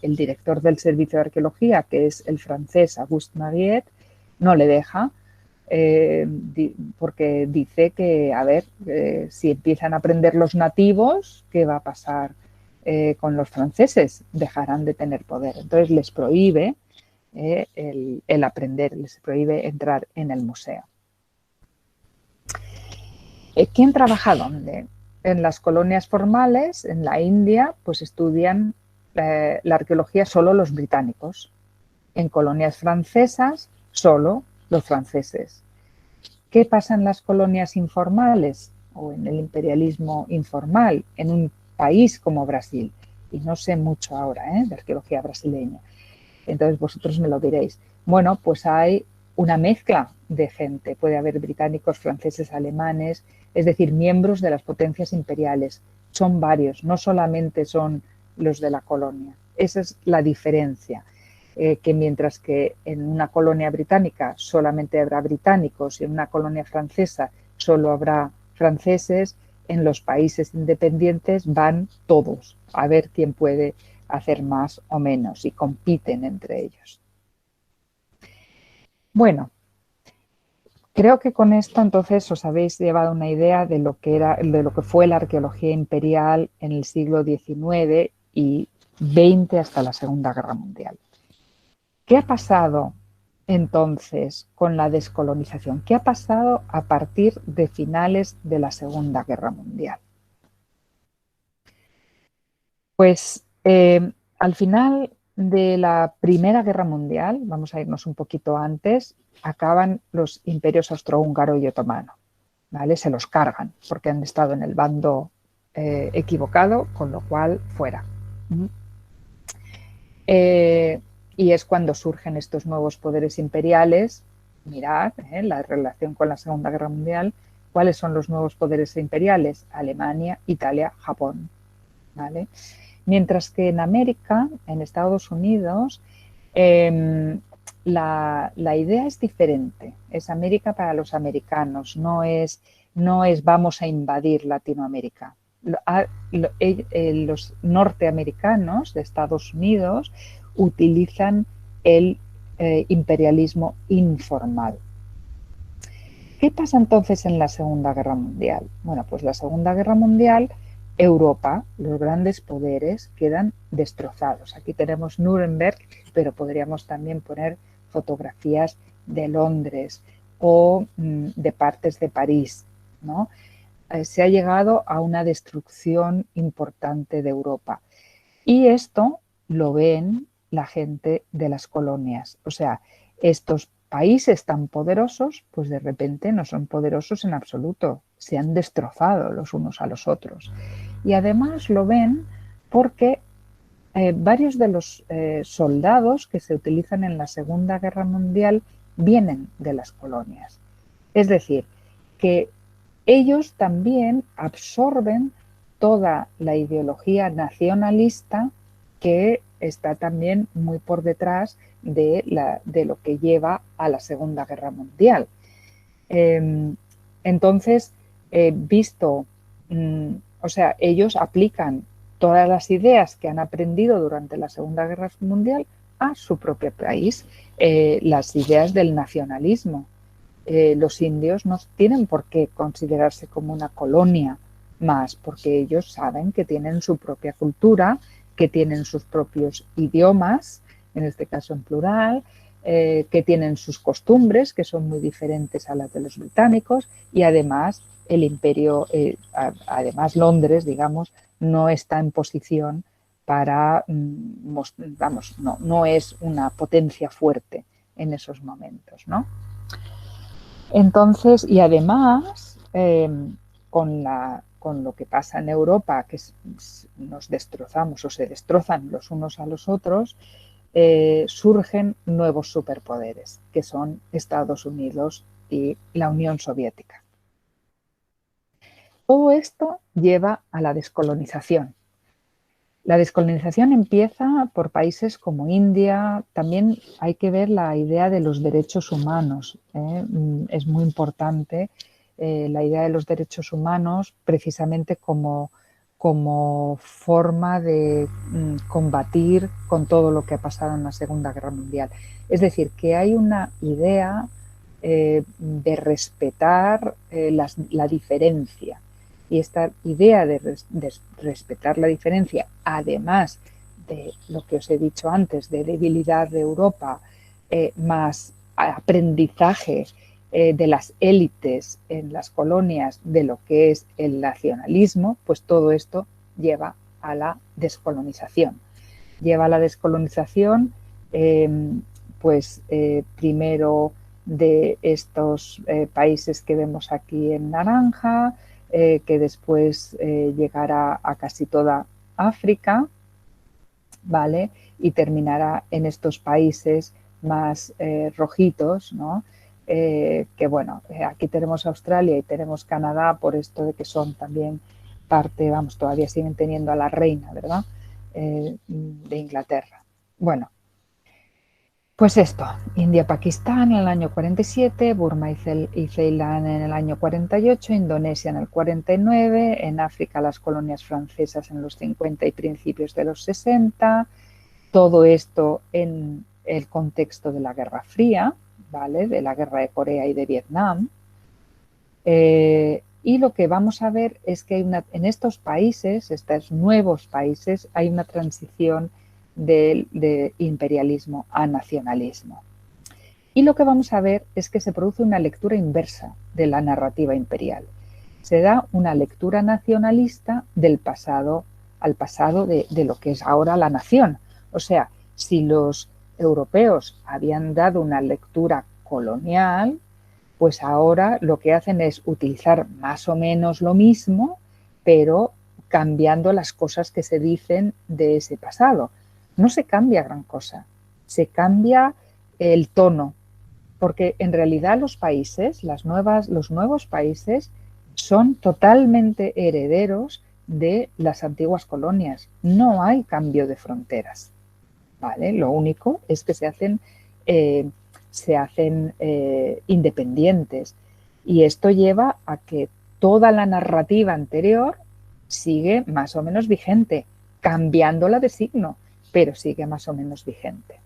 director del servicio de arqueología, que es el francés Auguste Mariette, no le deja porque dice que, a ver, si empiezan a aprender los nativos, ¿qué va a pasar con los franceses? Dejarán de tener poder. Entonces les prohíbe el aprender, les prohíbe entrar en el museo. ¿Quién trabaja dónde? En las colonias formales, en la India, pues estudian la arqueología solo los británicos. En colonias francesas, solo los franceses. ¿Qué pasa en las colonias informales o en el imperialismo informal en un país como Brasil? Y no sé mucho ahora de arqueología brasileña. Entonces vosotros me lo diréis. Bueno, pues hay una mezcla de gente. Puede haber británicos, franceses, alemanes, es decir, miembros de las potencias imperiales. Son varios, no solamente son los de la colonia. Esa es la diferencia, que mientras que en una colonia británica solamente habrá británicos y en una colonia francesa solo habrá franceses, en los países independientes van todos a ver quién puede hacer más o menos y compiten entre ellos. Bueno, Creo que con esto entonces os habéis llevado una idea de lo que era, de lo que fue la arqueología imperial en el siglo XIX y XX hasta la Segunda Guerra Mundial. ¿Qué ha pasado entonces con la descolonización? ¿Qué ha pasado a partir de finales de la Segunda Guerra Mundial? Pues al final de la Primera Guerra Mundial, vamos a irnos un poquito antes, acaban los imperios austrohúngaro y otomano, ¿vale? Se los cargan porque han estado en el bando equivocado, con lo cual fuera. Y es cuando surgen estos nuevos poderes imperiales. Mirad la relación con la Segunda Guerra Mundial. ¿Cuáles son los nuevos poderes imperiales? Alemania, Italia, Japón, ¿vale? Mientras que en América, en Estados Unidos, la idea es diferente. Es América para los americanos, no es vamos a invadir Latinoamérica. Los norteamericanos de Estados Unidos utilizan el imperialismo informal. ¿Qué pasa entonces en la Segunda Guerra Mundial? Bueno, pues la Segunda Guerra Mundial, Europa, los grandes poderes quedan destrozados. Aquí tenemos Nuremberg, pero podríamos también poner fotografías de Londres o de partes de París, ¿no? Se ha llegado a una destrucción importante de Europa. Y esto lo ven la gente de las colonias. O sea, estos países tan poderosos, pues de repente no son poderosos en absoluto. Se han destrozado los unos a los otros. Y además lo ven porque varios de los soldados que se utilizan en la Segunda Guerra Mundial vienen de las colonias. Es decir, que ellos también absorben toda la ideología nacionalista que está también muy por detrás de lo que lleva a la Segunda Guerra Mundial. Entonces, o sea, ellos aplican todas las ideas que han aprendido durante la Segunda Guerra Mundial a su propio país, las ideas del nacionalismo. Los indios no tienen por qué considerarse como una colonia más, porque ellos saben que tienen su propia cultura, que tienen sus propios idiomas, en este caso en plural, que tienen sus costumbres, que son muy diferentes a las de los británicos, y además el imperio, además Londres, digamos, no está en posición para, vamos, no es una potencia fuerte en esos momentos, ¿no? Entonces, y además, con lo que pasa en Europa, que nos destrozamos o se destrozan los unos a los otros, surgen nuevos superpoderes, que son Estados Unidos y la Unión Soviética. Todo esto lleva a la descolonización. La descolonización empieza por países como India. También hay que ver la idea de los derechos humanos. Es muy importante la idea de los derechos humanos precisamente como forma de combatir con todo lo que ha pasado en la Segunda Guerra Mundial. Es decir, que hay una idea de respetar la diferencia. Y esta idea de respetar la diferencia, además de lo que os he dicho antes, de debilidad de Europa, más aprendizaje de las élites en las colonias de lo que es el nacionalismo, pues todo esto lleva a la descolonización. Lleva a la descolonización, primero de estos países que vemos aquí en naranja, que después llegará a casi toda África, ¿vale? Y terminará en estos países más rojitos, ¿no? Que bueno, aquí tenemos Australia y tenemos Canadá por esto de que son también parte, vamos, todavía siguen teniendo a la reina, ¿verdad? De Inglaterra. Bueno, pues esto, India-Pakistán en el año 47, Burma y Ceilán en el año 48, Indonesia en el 49, en África las colonias francesas en los 50 y principios de los 60, todo esto en el contexto de la Guerra Fría, ¿vale? De la guerra de Corea y de Vietnam. Y lo que vamos a ver es que en estos países, estos nuevos países, hay una transición de imperialismo a nacionalismo. Y lo que vamos a ver es que se produce una lectura inversa de la narrativa imperial. Se da una lectura nacionalista del pasado al pasado de lo que es ahora la nación. O sea, si los europeos habían dado una lectura colonial, pues ahora lo que hacen es utilizar más o menos lo mismo, pero cambiando las cosas que se dicen de ese pasado. No se cambia gran cosa, se cambia el tono, porque en realidad los países, los nuevos países, son totalmente herederos de las antiguas colonias. No hay cambio de fronteras, ¿vale? Lo único es que se hacen independientes, y esto lleva a que toda la narrativa anterior sigue más o menos vigente, cambiándola de signo, pero sigue más o menos vigente.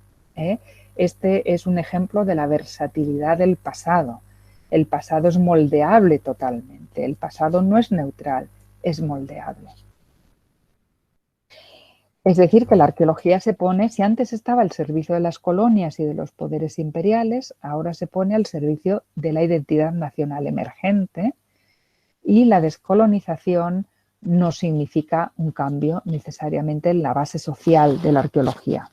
Este es un ejemplo de la versatilidad del pasado. El pasado es moldeable totalmente. El pasado no es neutral, es moldeable. Es decir, que la arqueología se pone, si antes estaba al servicio de las colonias y de los poderes imperiales, ahora se pone al servicio de la identidad nacional emergente, y la descolonización no significa un cambio necesariamente en la base social de la arqueología.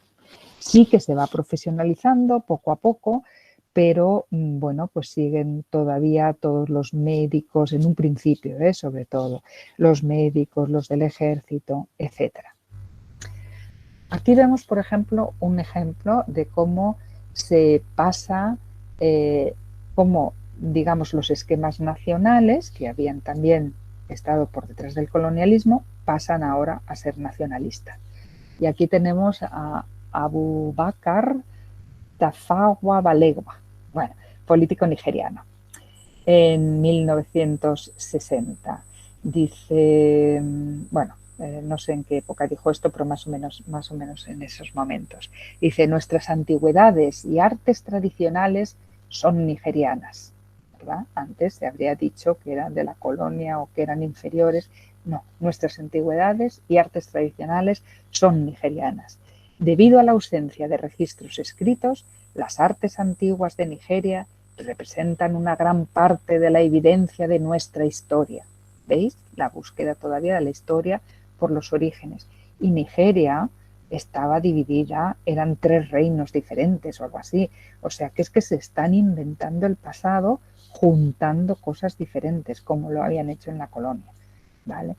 Sí que se va profesionalizando poco a poco, pero bueno, pues siguen todavía todos los médicos, en un principio, sobre todo, los médicos, los del ejército, etcétera. Aquí vemos, por ejemplo, un ejemplo de cómo se pasa, cómo, digamos, los esquemas nacionales, que habían también estado por detrás del colonialismo, pasan ahora a ser nacionalistas. Y aquí tenemos a Abu Bakr Tafawa Balewa, bueno, político nigeriano, en 1960. Dice, bueno, no sé en qué época dijo esto, pero más o menos en esos momentos. Dice, nuestras antigüedades y artes tradicionales son nigerianas, ¿verdad? Antes se habría dicho que eran de la colonia o que eran inferiores. No, nuestras antigüedades y artes tradicionales son nigerianas. Debido a la ausencia de registros escritos, las artes antiguas de Nigeria representan una gran parte de la evidencia de nuestra historia. ¿Veis? La búsqueda todavía de la historia por los orígenes. Y Nigeria estaba dividida, eran 3 reinos diferentes o algo así. O sea que es que se están inventando el pasado juntando cosas diferentes, como lo habían hecho en la colonia, ¿vale?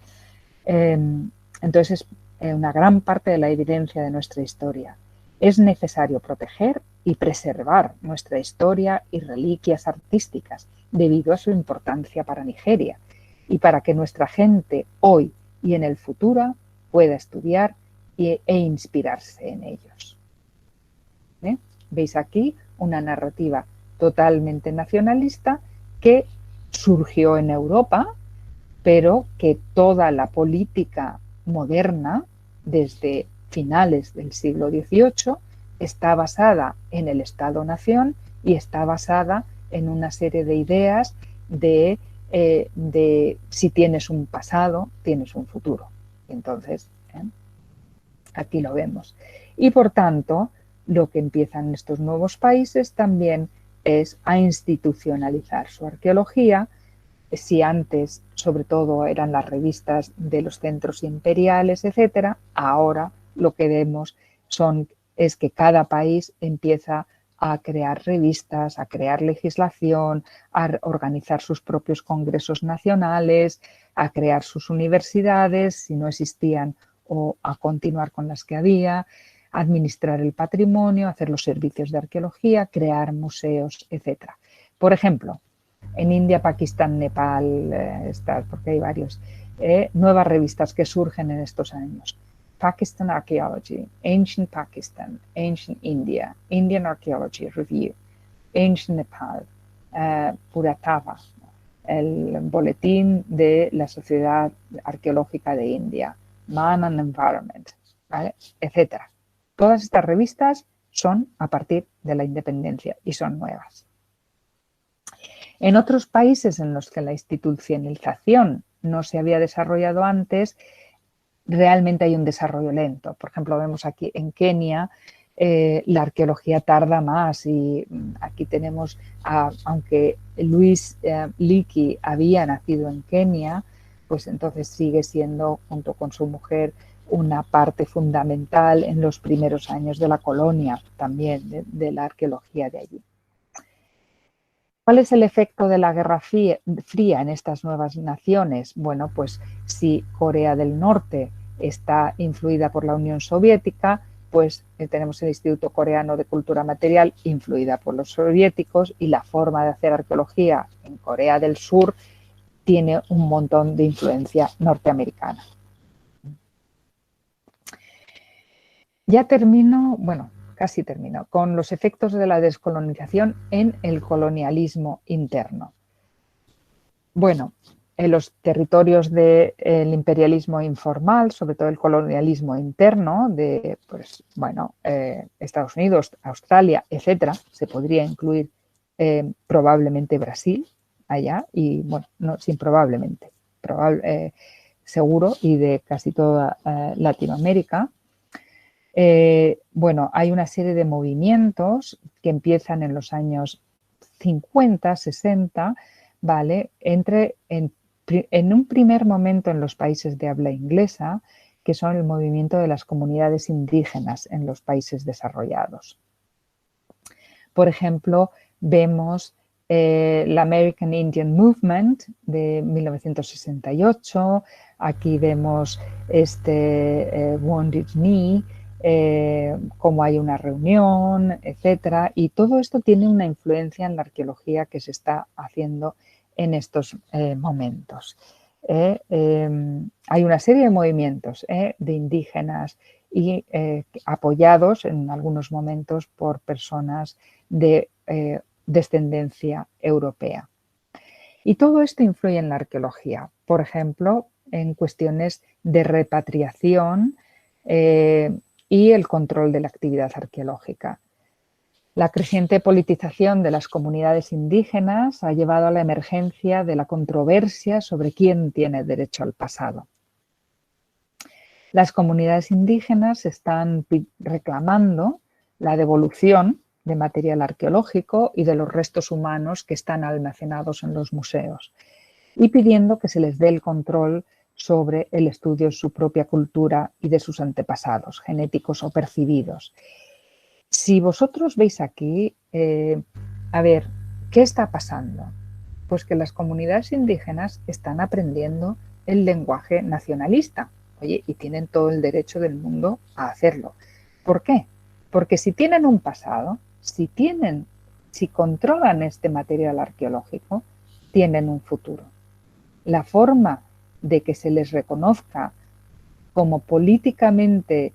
Entonces, una gran parte de la evidencia de nuestra historia. Es necesario proteger y preservar nuestra historia y reliquias artísticas debido a su importancia para Nigeria y para que nuestra gente hoy y en el futuro pueda estudiar e inspirarse en ellos. ¿Veis aquí una narrativa totalmente nacionalista que surgió en Europa, pero que toda la política moderna, desde finales del siglo XVIII, está basada en el Estado-nación y está basada en una serie de ideas de si tienes un pasado, tienes un futuro. Entonces, aquí lo vemos. Y por tanto, lo que empiezan estos nuevos países también es a institucionalizar su arqueología. Si antes, sobre todo, eran las revistas de los centros imperiales, etcétera, ahora lo que vemos es que cada país empieza a crear revistas, a crear legislación, a organizar sus propios congresos nacionales, a crear sus universidades, si no existían, o a continuar con las que había, administrar el patrimonio, hacer los servicios de arqueología, crear museos, etcétera. Por ejemplo, en India, Pakistán, Nepal, porque hay varios, nuevas revistas que surgen en estos años. Pakistan Archaeology, Ancient Pakistan, Ancient India, Indian Archaeology Review, Ancient Nepal, Puratava, el boletín de la Sociedad Arqueológica de India, Man and Environment, ¿vale? Etcétera. Todas estas revistas son a partir de la independencia y son nuevas. En otros países en los que la institucionalización no se había desarrollado antes, realmente hay un desarrollo lento. Por ejemplo, vemos aquí en Kenia, la arqueología tarda más y aquí tenemos, aunque Luis Leakey había nacido en Kenia, pues entonces sigue siendo, junto con su mujer, una parte fundamental en los primeros años de la colonia también de la arqueología de allí. ¿Cuál es el efecto de la Guerra Fría en estas nuevas naciones? Bueno, pues si Corea del Norte está influida por la Unión Soviética, pues tenemos el Instituto Coreano de Cultura Material influida por los soviéticos y la forma de hacer arqueología en Corea del Sur tiene un montón de influencia norteamericana. Ya termino, bueno, casi termino, con los efectos de la descolonización en el colonialismo interno. Bueno, en los territorios del imperialismo informal, sobre todo el colonialismo interno de, pues, bueno, Estados Unidos, Australia, etcétera, se podría incluir probablemente Brasil allá y, bueno, no, sin probablemente, seguro, y de casi toda Latinoamérica. Bueno, hay una serie de movimientos que empiezan en los años 50, 60, ¿vale? En un primer momento en los países de habla inglesa, que son el movimiento de las comunidades indígenas en los países desarrollados. Por ejemplo, vemos la American Indian Movement de 1968, aquí vemos Wounded Knee, cómo hay una reunión, etcétera, y todo esto tiene una influencia en la arqueología que se está haciendo en estos momentos. Hay una serie de movimientos de indígenas y apoyados en algunos momentos por personas de descendencia europea. Y todo esto influye en la arqueología, por ejemplo, en cuestiones de repatriación y el control de la actividad arqueológica. La creciente politización de las comunidades indígenas ha llevado a la emergencia de la controversia sobre quién tiene derecho al pasado. Las comunidades indígenas están reclamando la devolución de material arqueológico y de los restos humanos que están almacenados en los museos y pidiendo que se les dé el control sobre el estudio de su propia cultura y de sus antepasados, genéticos o percibidos. Si vosotros veis aquí, a ver, ¿qué está pasando? Pues que las comunidades indígenas están aprendiendo el lenguaje nacionalista. Oye, y tienen todo el derecho del mundo a hacerlo. ¿Por qué? Porque si tienen un pasado, si controlan este material arqueológico, tienen un futuro. La forma de que se les reconozca como políticamente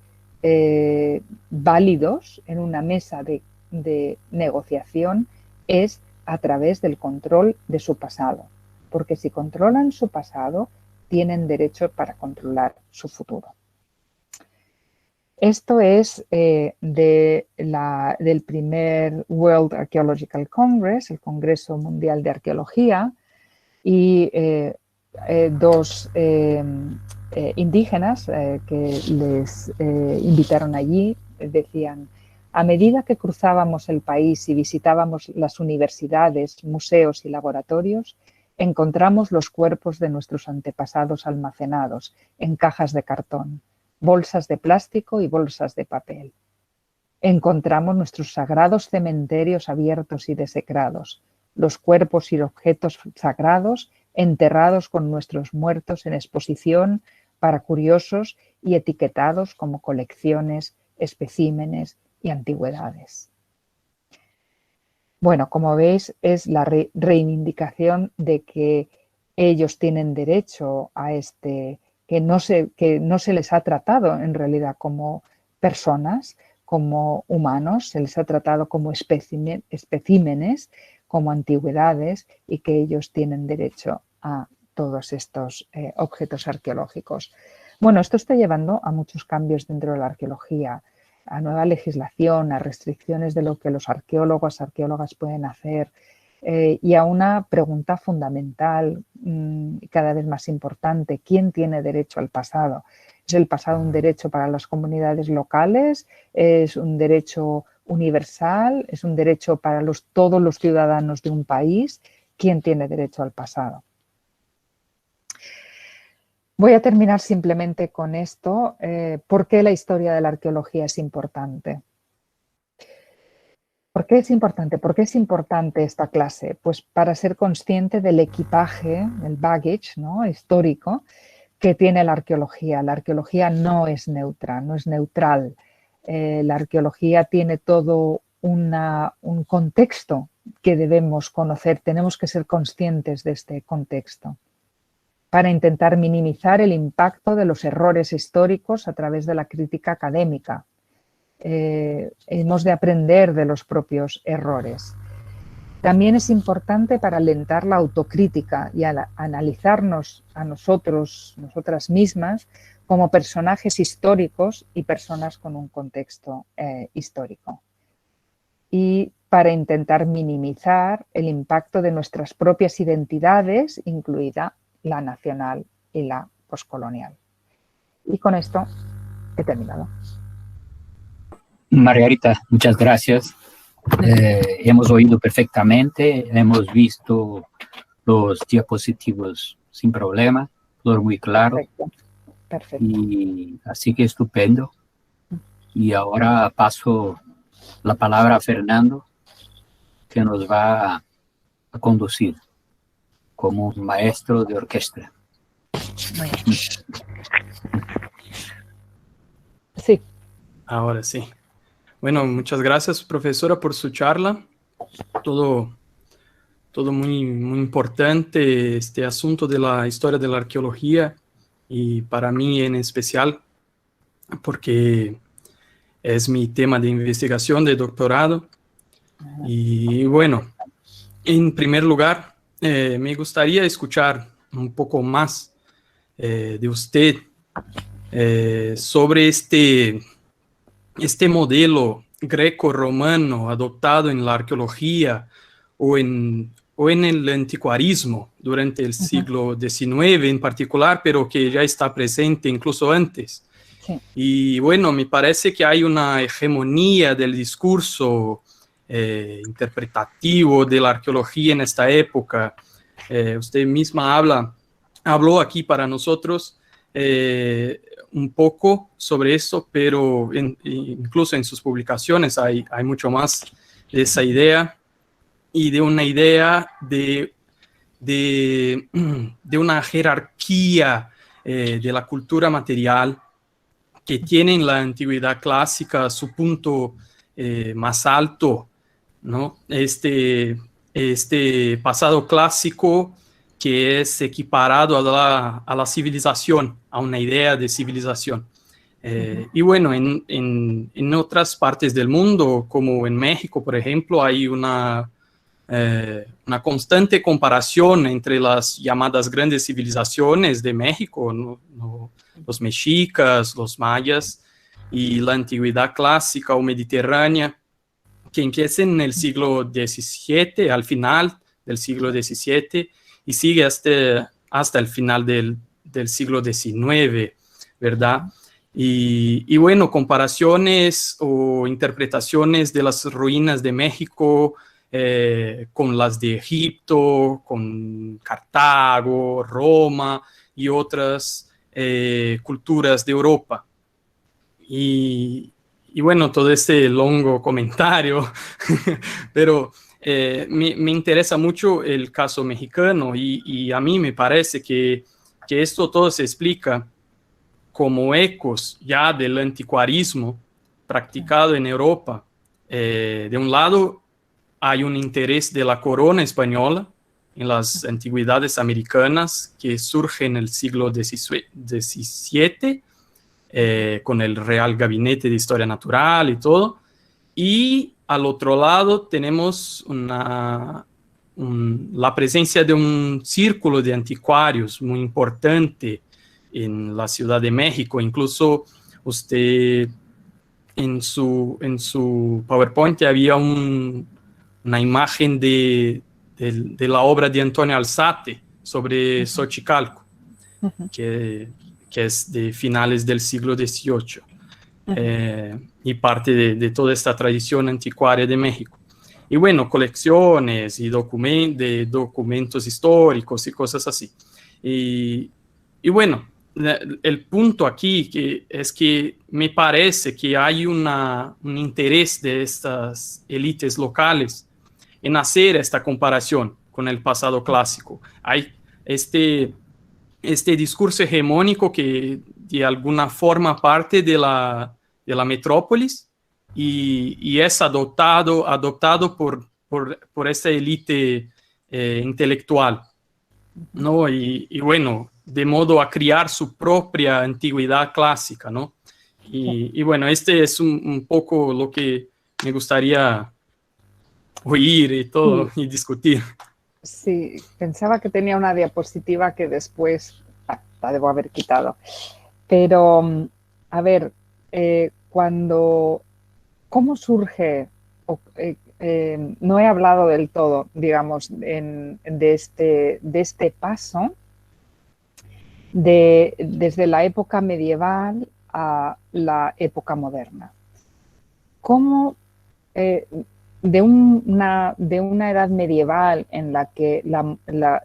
válidos en una mesa de negociación es a través del control de su pasado. Porque si controlan su pasado, tienen derecho para controlar su futuro. Esto es del primer World Archaeological Congress, el Congreso Mundial de Arqueología, y dos indígenas que les invitaron allí decían: a medida que cruzábamos el país y visitábamos las universidades, museos y laboratorios, encontramos los cuerpos de nuestros antepasados almacenados en cajas de cartón, bolsas de plástico y bolsas de papel. Encontramos nuestros sagrados cementerios abiertos y desecrados, los cuerpos y objetos sagrados enterrados con nuestros muertos en exposición para curiosos y etiquetados como colecciones, especímenes y antigüedades. Bueno, como veis, es la reivindicación de que ellos tienen derecho a que no se les ha tratado en realidad como personas, como humanos, se les ha tratado como especímenes, como antigüedades, y que ellos tienen derecho a todos estos objetos arqueológicos. Bueno, esto está llevando a muchos cambios dentro de la arqueología. a nueva legislación, a restricciones de lo que los arqueólogos, arqueólogas pueden hacer, y a una pregunta fundamental, cada vez más importante: ¿quién tiene derecho al pasado? ¿Es el pasado un derecho para las comunidades locales? ¿Es un derecho universal? ¿Es un derecho para todos los ciudadanos de un país? ¿Quién tiene derecho al pasado? Voy a terminar simplemente con esto. ¿Por qué la historia de la arqueología es importante? ¿Por qué es importante? ¿Por qué es importante esta clase? Pues para ser consciente del equipaje, el baggage, ¿no?, histórico que tiene la arqueología. La arqueología no es neutra, no es neutral. La arqueología tiene todo un contexto que debemos conocer. Tenemos que ser conscientes de este contexto para intentar minimizar el impacto de los errores históricos a través de la crítica académica. Hemos de aprender de los propios errores. También es importante para alentar la autocrítica y analizarnos a nosotros, nosotras mismas, como personajes históricos y personas con un contexto histórico. Y para intentar minimizar el impacto de nuestras propias identidades, incluida la nacional y la poscolonial. Y con esto he terminado. Margarita, muchas gracias. Hemos oído perfectamente, hemos visto los diapositivos sin problema, todo muy claro. Perfecto. Perfecto. Y así que estupendo. Y ahora paso la palabra a Fernando, que nos va a conducir como un maestro de orquesta. Muy bien. Sí. Ahora sí. Bueno, muchas gracias, profesora, por su charla. Todo muy, muy importante, este asunto de la historia de la arqueología, y para mí en especial, porque es mi tema de investigación de doctorado. Y bueno, en primer lugar, me gustaría escuchar un poco más de usted sobre este modelo greco-romano adoptado en la arqueología o en el anticuarismo durante el siglo XIX en particular, pero que ya está presente incluso antes. Sí. Y bueno, me parece que hay una hegemonía del discurso interpretativo de la arqueología en esta época. Usted misma habló aquí para nosotros un poco sobre eso, pero incluso en sus publicaciones hay mucho más de esa idea, y de una idea de una jerarquía de la cultura material que tiene en la antigüedad clásica su punto más alto, ¿no? Este pasado clásico que es equiparado a la civilización, a una idea de civilización. Y bueno, en otras partes del mundo, como en México, por ejemplo, hay una constante comparación entre las llamadas grandes civilizaciones de México, ¿no? Los mexicas, los mayas, y la antigüedad clásica o mediterránea, que empieza en el siglo XVII, al final del siglo XVII, y sigue hasta el final del siglo XIX, ¿verdad? Y bueno, comparaciones o interpretaciones de las ruinas de México con las de Egipto, con Cartago, Roma y otras culturas de Europa. Y bueno, todo este longo comentario, pero me interesa mucho el caso mexicano, y a mí me parece que esto todo se explica como ecos ya del anticuarismo practicado en Europa. De un lado, hay un interés de la corona española en las antigüedades americanas que surge en el siglo XVII, con el Real Gabinete de Historia Natural y todo. Y al otro lado tenemos la presencia de un círculo de anticuarios muy importante en la Ciudad de México. Incluso usted en su PowerPoint había una imagen de la obra de Antonio Alzate sobre Xochicalco, que es de finales del siglo XVIII, y parte de toda esta tradición anticuaria de México. Y bueno, colecciones y documentos históricos y cosas así. Y bueno, el punto aquí es que me parece que hay un interés de estas élites locales en hacer esta comparación con el pasado clásico. Hay este discurso hegemónico que de alguna forma parte de la metrópolis y es adoptado por esta élite intelectual, ¿no? Y bueno, de modo a crear su propia antigüedad clásica, ¿no? Y bueno, este es un poco lo que me gustaría oír y todo, y discutir. Sí, pensaba que tenía una diapositiva que después la debo haber quitado. Pero, a ver, ¿cómo surge? No he hablado del todo, digamos, de este paso desde la época medieval a la época moderna. ¿Cómo de una edad medieval en la que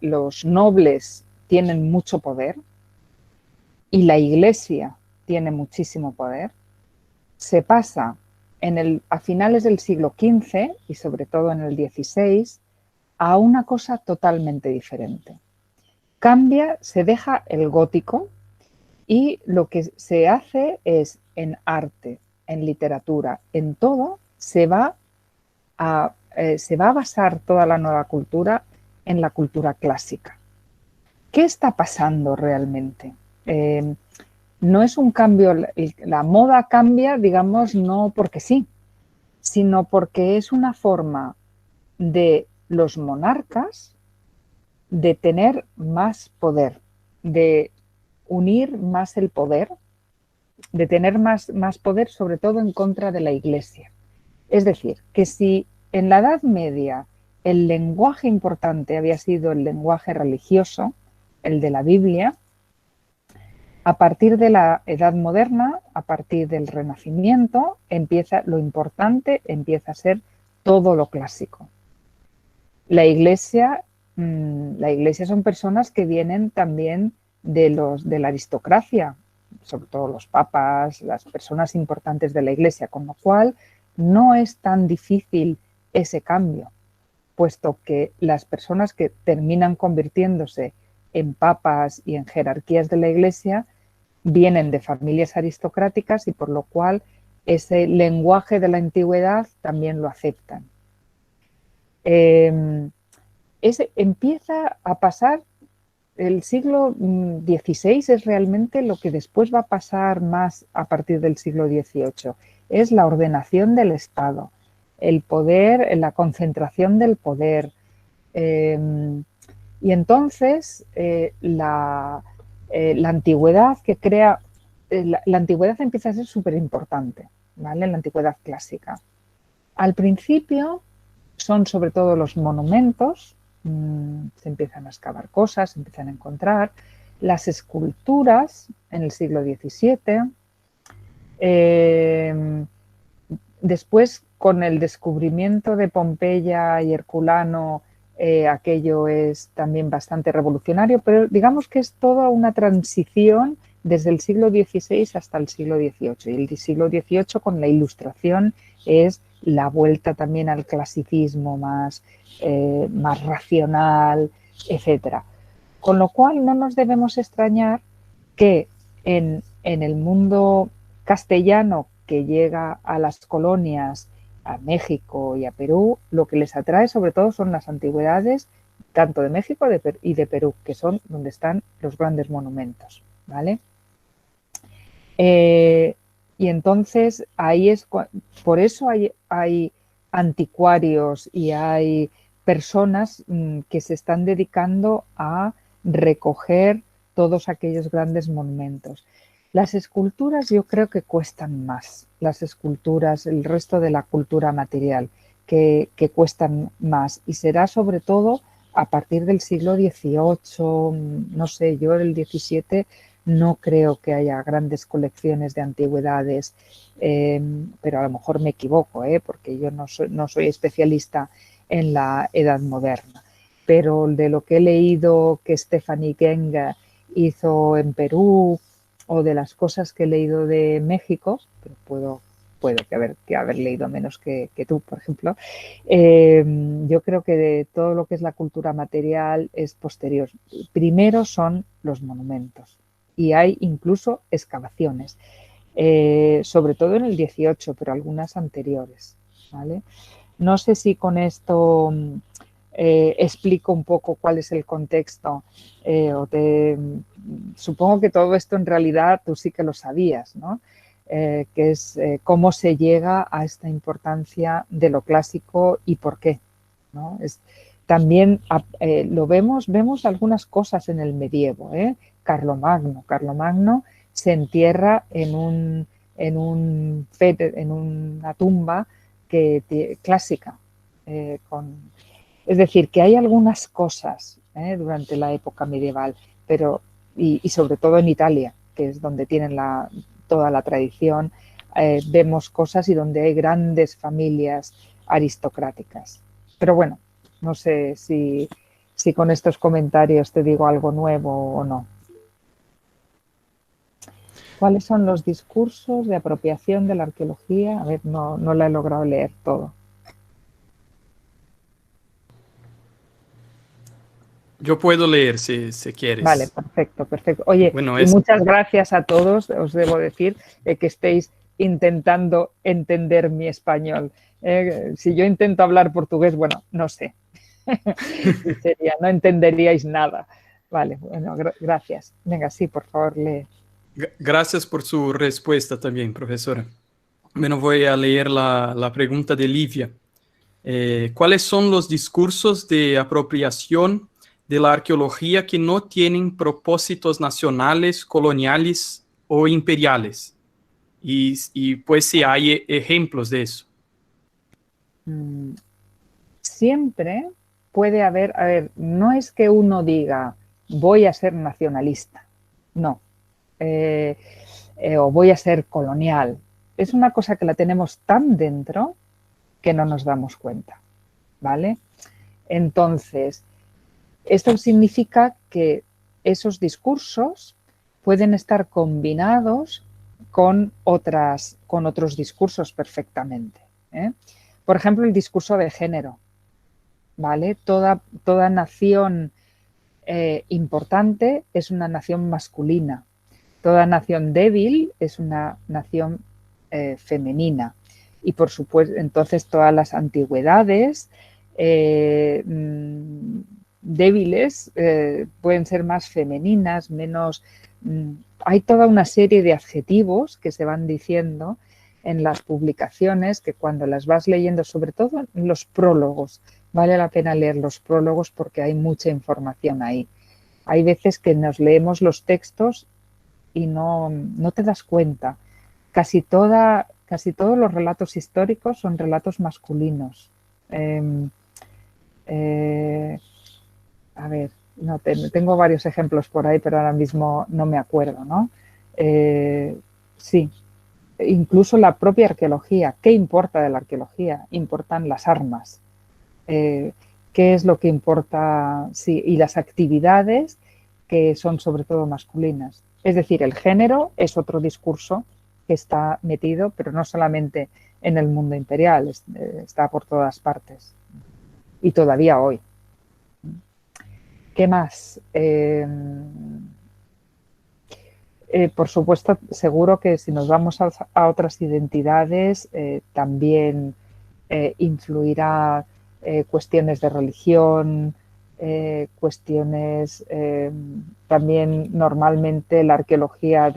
los nobles tienen mucho poder y la Iglesia tiene muchísimo poder, se pasa a finales del siglo XV y sobre todo en el XVI a una cosa totalmente diferente. Cambia, se deja el gótico y lo que se hace es en arte, en literatura, en todo, se va a basar toda la nueva cultura en la cultura clásica. ¿Qué está pasando realmente? No es un cambio, la moda cambia, digamos, no porque sí, sino porque es una forma de los monarcas de tener más poder, de unir más el poder, de tener más poder sobre todo en contra de la Iglesia. Es decir, que si en la Edad Media el lenguaje importante había sido el lenguaje religioso, el de la Biblia, a partir de la Edad Moderna, a partir del Renacimiento, lo importante empieza a ser todo lo clásico. La Iglesia son personas que vienen también de la aristocracia, sobre todo los papas, las personas importantes de la Iglesia, con lo cual no es tan difícil ese cambio, puesto que las personas que terminan convirtiéndose en papas y en jerarquías de la Iglesia vienen de familias aristocráticas y por lo cual ese lenguaje de la antigüedad también lo aceptan. Empieza a pasar, el siglo XVI es realmente lo que después va a pasar más a partir del siglo XVIII, es la ordenación del Estado, el poder, la concentración del poder. Y entonces la antigüedad que crea, la antigüedad empieza a ser súper importante, ¿vale? La antigüedad clásica. Al principio son sobre todo los monumentos, se empiezan a excavar cosas, se empiezan a encontrar, las esculturas en el siglo XVII, después con el descubrimiento de Pompeya y Herculano, aquello es también bastante revolucionario, pero digamos que es toda una transición desde el siglo XVI hasta el siglo XVIII. Y el siglo XVIII con la Ilustración es la vuelta también al clasicismo más racional, etc. Con lo cual no nos debemos extrañar que en el mundo castellano que llega a las colonias, a México y a Perú, lo que les atrae sobre todo son las antigüedades, tanto de México y de Perú, que son donde están los grandes monumentos, ¿vale? Y entonces ahí es, por eso hay anticuarios y hay personas que se están dedicando a recoger todos aquellos grandes monumentos. Las esculturas yo creo que cuestan más, las esculturas, el resto de la cultura material, que cuestan más, y será sobre todo a partir del siglo XVIII, no sé, yo el XVII no creo que haya grandes colecciones de antigüedades, pero a lo mejor me equivoco, porque yo no soy especialista en la Edad Moderna. Pero de lo que he leído que Stephanie Geng hizo en Perú, o de las cosas que he leído de México, pero puedo que haber leído menos que tú, por ejemplo, yo creo que de todo lo que es la cultura material es posterior. Primero son los monumentos y hay incluso excavaciones, sobre todo en el 18, pero algunas anteriores, ¿vale? No sé si con esto explico un poco cuál es el contexto, supongo que todo esto en realidad tú sí que lo sabías, ¿no? Que es cómo se llega a esta importancia de lo clásico y por qué, ¿no? También vemos algunas cosas en el medievo, Carlomagno se entierra en una tumba clásica, es decir, que hay algunas cosas durante la época medieval, pero y sobre todo en Italia, que es donde tienen toda la tradición, vemos cosas y donde hay grandes familias aristocráticas. Pero bueno, no sé si con estos comentarios te digo algo nuevo o no. ¿Cuáles son los discursos de apropiación de la arqueología? A ver, no la he logrado leer todo. Yo puedo leer si quieres. Vale, perfecto. Oye, bueno, y muchas gracias a todos, os debo decir, que estéis intentando entender mi español. Si yo intento hablar portugués, bueno, no sé. No entenderíais nada. Vale, bueno, gracias. Venga, sí, por favor, lee. Gracias por su respuesta también, profesora. Bueno, voy a leer la pregunta de Livia. ¿Cuáles son los discursos de apropiación de la arqueología que no tienen propósitos nacionales, coloniales o imperiales? Y pues si hay ejemplos de eso. Siempre puede haber, a ver, no es que uno diga voy a ser nacionalista, no, o voy a ser colonial. Es una cosa que la tenemos tan dentro que no nos damos cuenta, ¿vale? Entonces, esto significa que esos discursos pueden estar combinados con otros discursos perfectamente. Por ejemplo, el discurso de género, ¿vale? Toda nación importante es una nación masculina. Toda nación débil es una nación femenina. Y por supuesto, entonces todas las antigüedades débiles pueden ser más femeninas, menos... hay toda una serie de adjetivos que se van diciendo en las publicaciones que cuando las vas leyendo, sobre todo en los prólogos, vale la pena leer los prólogos porque hay mucha información ahí. Hay veces que nos leemos los textos y no te das cuenta. Casi todos los relatos históricos son relatos masculinos. A ver, tengo varios ejemplos por ahí, pero ahora mismo no me acuerdo, ¿no? Sí, incluso la propia arqueología. ¿Qué importa de la arqueología? Importan las armas. ¿Qué es lo que importa? Sí, y las actividades que son sobre todo masculinas. Es decir, el género es otro discurso que está metido, pero no solamente en el mundo imperial, está por todas partes. Y todavía hoy. ¿Qué más? Por supuesto, seguro que si nos vamos a otras identidades, también influirá cuestiones de religión, cuestiones también normalmente la arqueología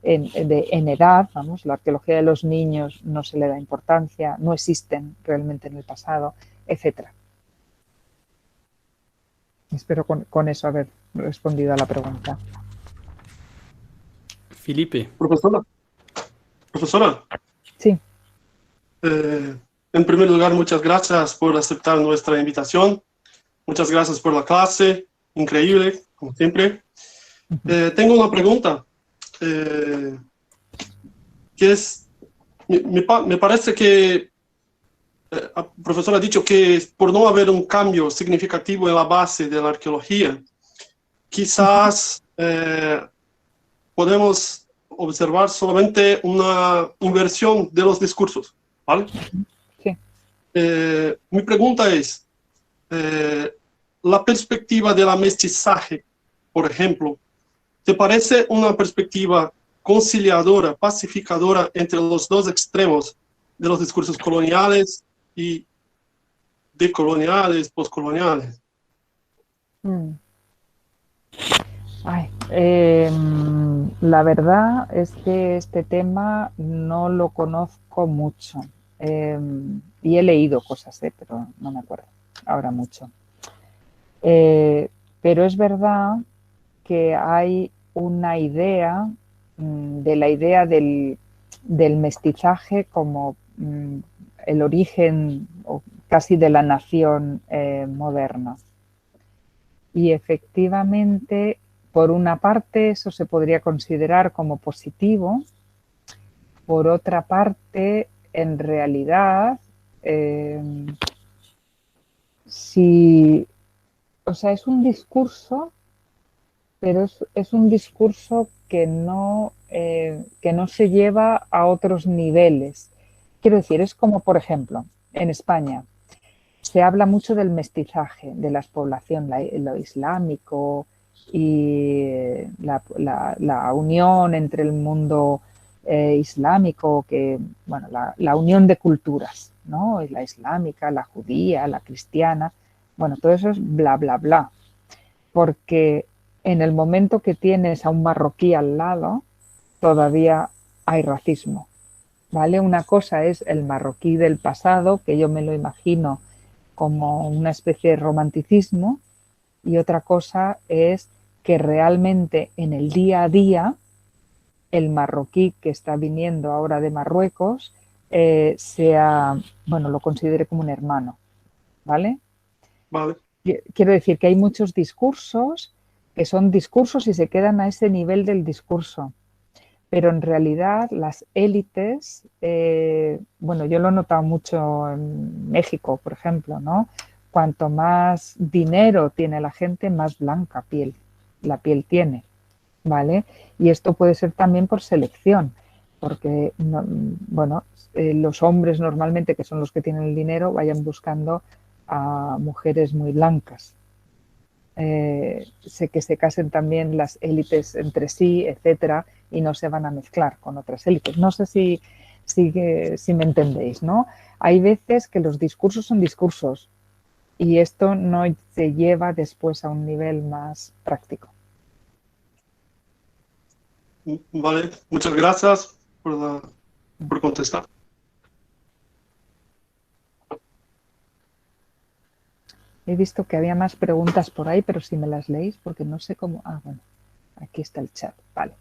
en edad, vamos, la arqueología de los niños no se le da importancia, no existen realmente en el pasado, etcétera. Espero con eso haber respondido a la pregunta. Felipe. Profesora, Sí. en primer lugar, muchas gracias por aceptar nuestra invitación. Muchas gracias por la clase, increíble, como siempre. Tengo una pregunta, que es, me parece que el profesor ha dicho que por no haber un cambio significativo en la base de la arqueología, quizás podemos observar solamente una inversión de los discursos, ¿vale? Sí. Mi pregunta es, la perspectiva del mestizaje, por ejemplo, ¿te parece una perspectiva conciliadora, pacificadora entre los dos extremos de los discursos coloniales y decoloniales, postcoloniales? Ay, la verdad es que este tema no lo conozco mucho. Y he leído cosas, pero no me acuerdo ahora mucho. Pero es verdad que hay una idea de la idea del mestizaje como el origen casi de la nación moderna. Y efectivamente, por una parte, eso se podría considerar como positivo. Por otra parte, en realidad, o sea, es un discurso, pero es un discurso que no se lleva a otros niveles. Quiero decir, es como, por ejemplo, en España se habla mucho del mestizaje de las poblaciones, lo islámico y la unión entre el mundo islámico, bueno, la unión de culturas, ¿no? La islámica, la judía, la cristiana, bueno, todo eso es bla, bla, bla. Porque en el momento que tienes a un marroquí al lado, todavía hay racismo, ¿vale? Una cosa es el marroquí del pasado, que yo me lo imagino como una especie de romanticismo, y otra cosa es que realmente en el día a día el marroquí que está viniendo ahora de Marruecos lo considere como un hermano, ¿vale? Vale. Quiero decir que hay muchos discursos que son discursos y se quedan a ese nivel del discurso. Pero en realidad las élites, yo lo he notado mucho en México, por ejemplo, ¿no? Cuanto más dinero tiene la gente, más blanca la piel tiene, ¿vale? Y esto puede ser también por selección, porque, los hombres normalmente, que son los que tienen el dinero, vayan buscando a mujeres muy blancas. Sé que se casen también las élites entre sí, etcétera, y no se van a mezclar con otras élites. No sé si me entendéis, ¿no? Hay veces que los discursos son discursos y esto no se lleva después a un nivel más práctico. Vale, muchas gracias por contestar. He visto que había más preguntas por ahí, pero si me las leéis, porque no sé cómo... Ah, bueno, aquí está el chat, vale.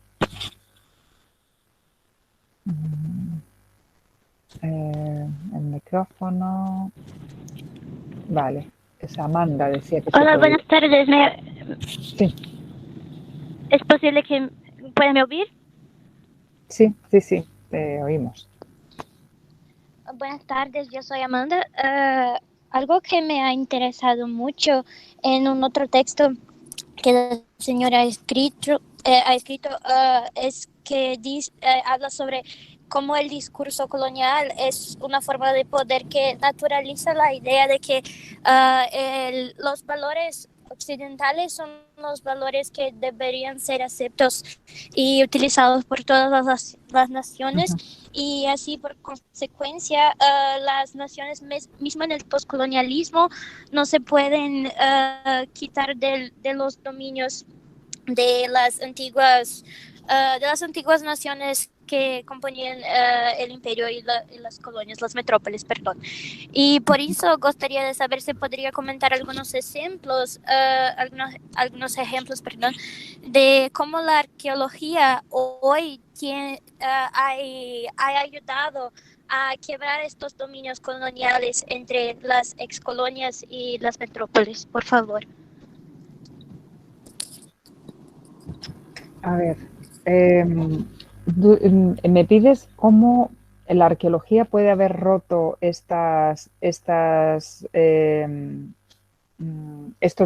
El micrófono... Vale, es Amanda, decía que... Hola, buenas tardes. Sí. ¿Es posible que puedan oír? Sí, te oímos. Buenas tardes, yo soy Amanda. Algo que me ha interesado mucho en un otro texto que la señora ha escrito es que habla sobre cómo el discurso colonial es una forma de poder que naturaliza la idea de que los valores occidentales son los valores que deberían ser aceptados y utilizados por todas las naciones. Y así por consecuencia las naciones mismas en el postcolonialismo no se pueden quitar de los dominios de las antiguas de las antiguas naciones que componían el imperio y las colonias, las metrópolis, perdón. Y por eso gustaría de saber si podría comentar algunos ejemplos, perdón, de cómo la arqueología hoy ha ayudado a quebrar estos dominios coloniales entre las excolonias y las metrópolis, por favor. A ver, me pides cómo la arqueología puede haber roto estos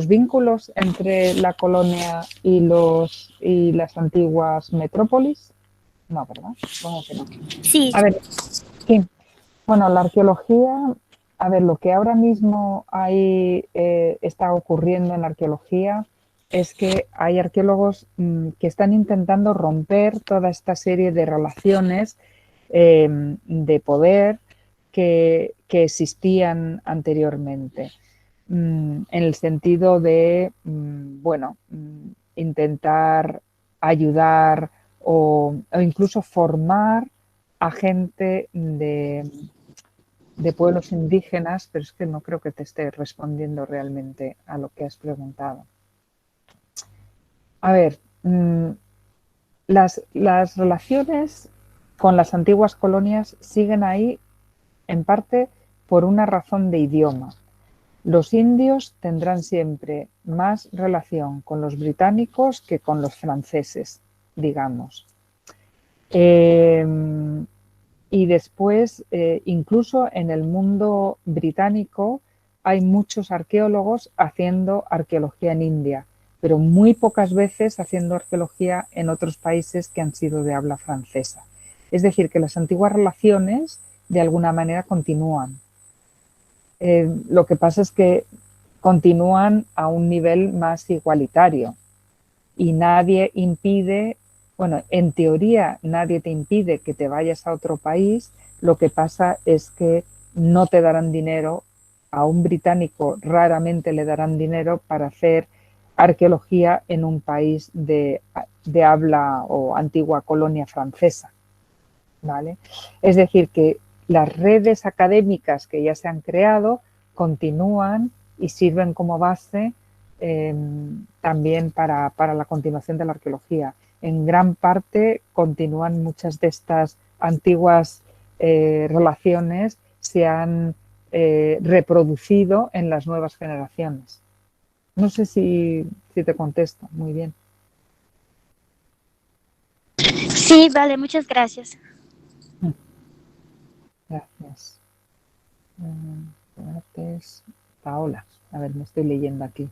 vínculos entre la colonia y las antiguas metrópolis. No, ¿verdad? Supongo que no. Sí. A ver, sí. Bueno, la arqueología, a ver, lo que ahora mismo está ocurriendo en la arqueología es que hay arqueólogos que están intentando romper toda esta serie de relaciones de poder que existían anteriormente, en el sentido de, intentar ayudar o incluso formar a gente de pueblos indígenas, pero es que no creo que te esté respondiendo realmente a lo que has preguntado. A ver, las relaciones con las antiguas colonias siguen ahí en parte por una razón de idioma. Los indios tendrán siempre más relación con los británicos que con los franceses, digamos. Y después, incluso en el mundo británico, hay muchos arqueólogos haciendo arqueología en India, pero muy pocas veces haciendo arqueología en otros países que han sido de habla francesa. Es decir, que las antiguas relaciones de alguna manera continúan. Lo que pasa es que continúan a un nivel más igualitario y nadie impide, bueno, en teoría nadie te impide que te vayas a otro país, lo que pasa es que no te darán dinero, a un británico raramente le darán dinero para hacer arqueología en un país de habla o antigua colonia francesa, ¿vale? Es decir, que las redes académicas que ya se han creado continúan y sirven como base también para la continuación de la arqueología. En gran parte continúan muchas de estas antiguas relaciones, se han reproducido en las nuevas generaciones. No sé si te contesto muy bien. Sí, vale, muchas gracias. Gracias. Gracias. Paola, a ver, me estoy leyendo aquí.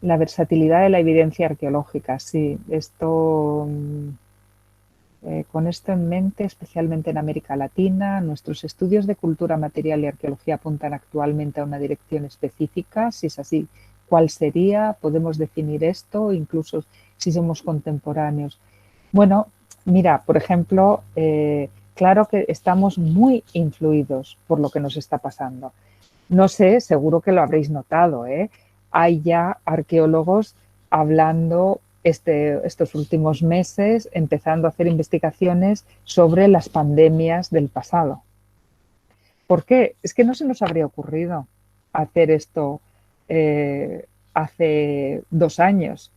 La versatilidad de la evidencia arqueológica, sí. Esto, con esto en mente, especialmente en América Latina, nuestros estudios de cultura material y arqueología apuntan actualmente a una dirección específica. Si es así, ¿cuál sería? ¿Podemos definir esto? Incluso si somos contemporáneos. Bueno, mira, por ejemplo, claro que estamos muy influidos por lo que nos está pasando. No sé, seguro que lo habréis notado, ¿eh? Hay ya arqueólogos hablando estos últimos meses, empezando a hacer investigaciones sobre las pandemias del pasado. ¿Por qué? Es que no se nos habría ocurrido hacer esto hace 2 años.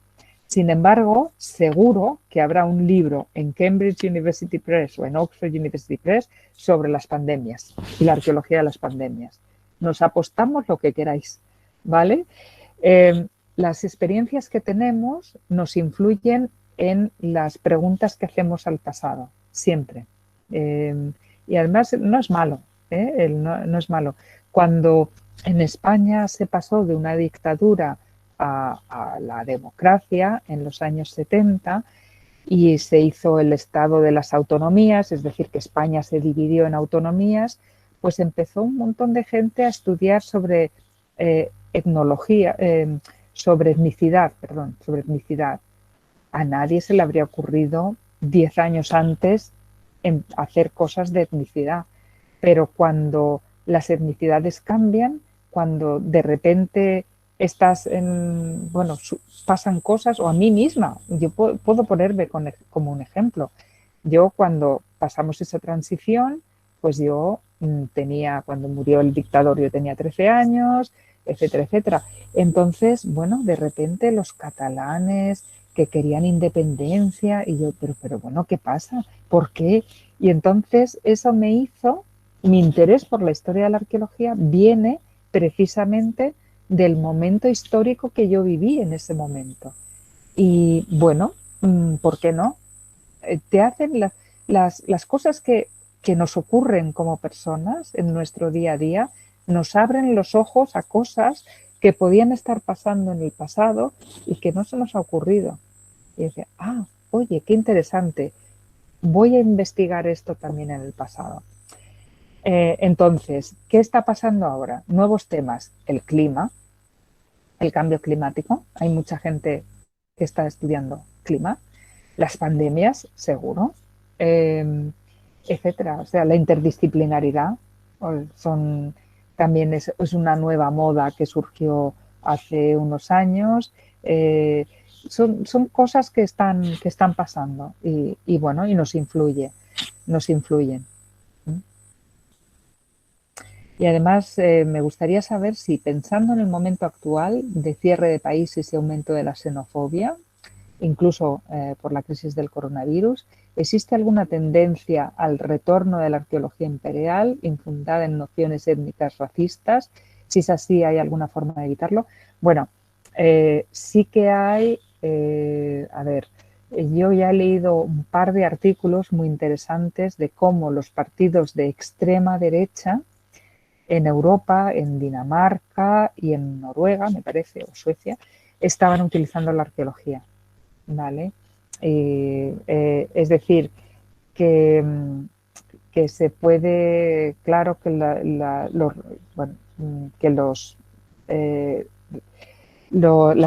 Sin embargo, seguro que habrá un libro en Cambridge University Press o en Oxford University Press sobre las pandemias y la arqueología de las pandemias. Nos apostamos lo que queráis, ¿vale? Las experiencias que tenemos nos influyen en las preguntas que hacemos al pasado, siempre. Y además no es malo, no es malo. Cuando en España se pasó de una dictadura a la democracia en los años 70 y se hizo el estado de las autonomías, es decir, que España se dividió en autonomías, pues empezó un montón de gente a estudiar sobre etnología, sobre etnicidad. A nadie se le habría ocurrido 10 años antes hacer cosas de etnicidad, pero cuando las etnicidades cambian, cuando de repente bueno, pasan cosas, o a mí misma, yo puedo ponerme como un ejemplo. Yo cuando pasamos esa transición, pues yo cuando murió el dictador yo tenía 13 años, etcétera, etcétera. Entonces, bueno, de repente los catalanes que querían independencia y yo, pero bueno, ¿qué pasa? ¿Por qué? Y entonces eso me hizo, mi interés por la historia de la arqueología viene precisamente del momento histórico que yo viví en ese momento. Y bueno, ¿por qué no? Te hacen las cosas que nos ocurren como personas en nuestro día a día, nos abren los ojos a cosas que podían estar pasando en el pasado y que no se nos ha ocurrido. Y decía, oye, qué interesante, voy a investigar esto también en el pasado. Entonces, ¿qué está pasando ahora? Nuevos temas, el clima, el cambio climático. Hay mucha gente que está estudiando clima, las pandemias, seguro, etcétera. O sea, la interdisciplinaridad también es una nueva moda que surgió hace unos años. Son cosas que están pasando y bueno, y nos influyen. Y además me gustaría saber si, pensando en el momento actual de cierre de países y aumento de la xenofobia, incluso por la crisis del coronavirus, ¿existe alguna tendencia al retorno de la arqueología imperial infundada en nociones étnicas racistas? Si es así, ¿hay alguna forma de evitarlo? Bueno, sí que hay, yo ya he leído un par de artículos muy interesantes de cómo los partidos de extrema derecha en Europa, en Dinamarca y en Noruega, me parece, o Suecia, estaban utilizando la arqueología. ¿Vale? Es decir, que se puede, claro que la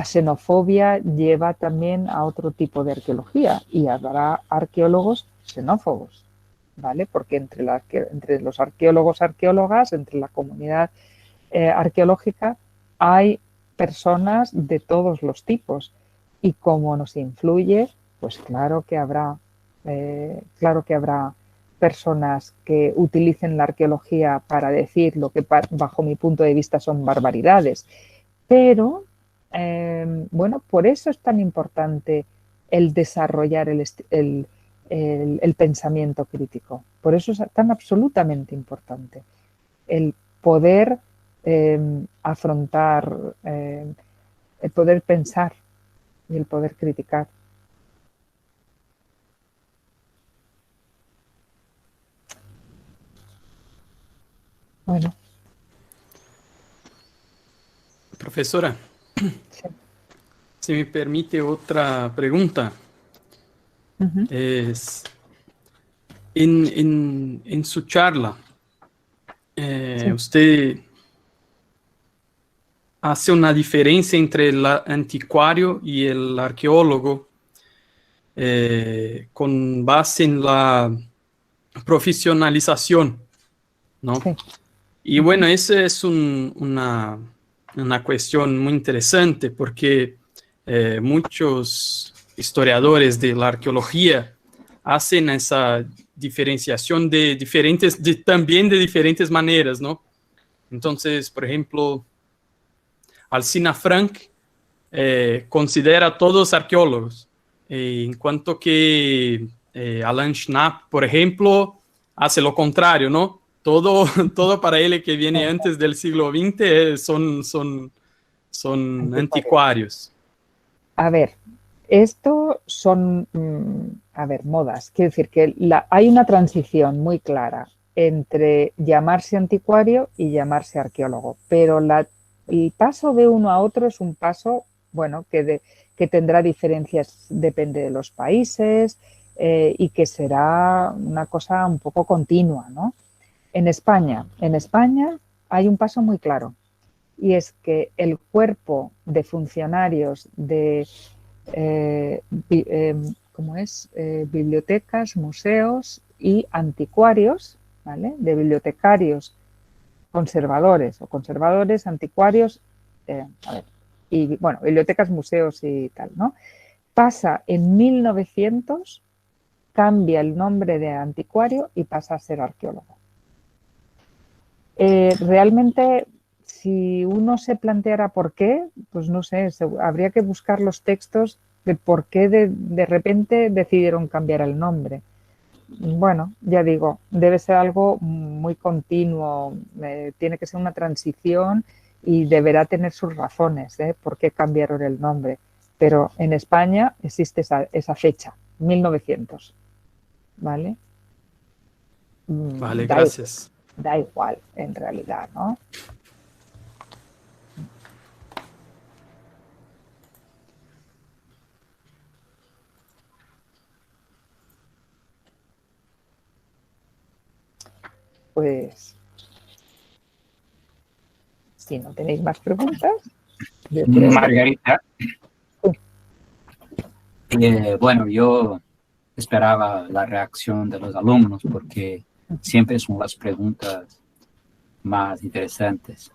xenofobia lleva también a otro tipo de arqueología y habrá arqueólogos xenófobos, ¿vale? Porque entre los arqueólogos, arqueólogas, entre la comunidad arqueológica hay personas de todos los tipos. Y como nos influye, pues claro que habrá personas que utilicen la arqueología para decir lo que bajo mi punto de vista son barbaridades. Pero, bueno, por eso es tan importante el desarrollar el pensamiento crítico. Por eso es tan absolutamente importante el poder afrontar, el poder pensar y el poder criticar. Bueno. Profesora, Sí. si me permite otra pregunta. Uh-huh. Es, en su charla, Sí. usted hace una diferencia entre el anticuario y el arqueólogo con base en la profesionalización, ¿no? Sí. Y bueno, esa es una cuestión muy interesante porque muchos historiadores de la arqueología hacen esa diferenciación también de diferentes maneras, ¿no? Entonces, por ejemplo, Alcina Frank considera a todos arqueólogos, en cuanto que Alan Schnapp, por ejemplo, hace lo contrario, ¿no? Todo para él que viene antes del siglo XX son anticuarios. A ver, esto son, modas. Quiero decir que hay una transición muy clara entre llamarse anticuario y llamarse arqueólogo, pero el paso de uno a otro es un paso, bueno, que tendrá diferencias, depende de los países y que será una cosa un poco continua, ¿no? En España hay un paso muy claro y es que el cuerpo de funcionarios de bibliotecas, museos y anticuarios, ¿vale? De bibliotecarios conservadores o conservadores, anticuarios, y, bueno, bibliotecas, museos y tal, ¿no? Pasa en 1900, cambia el nombre de anticuario y pasa a ser arqueólogo. Realmente, si uno se planteara por qué, pues no sé, habría que buscar los textos de por qué de repente decidieron cambiar el nombre. Bueno, ya digo, debe ser algo muy continuo, tiene que ser una transición y deberá tener sus razones, por qué cambiaron el nombre. Pero en España existe esa fecha, 1900, ¿vale? Vale, gracias. Da igual, en realidad, ¿no? Pues, si no tenéis más preguntas, yo creo que... Margarita, bueno, yo esperaba la reacción de los alumnos porque siempre son las preguntas más interesantes.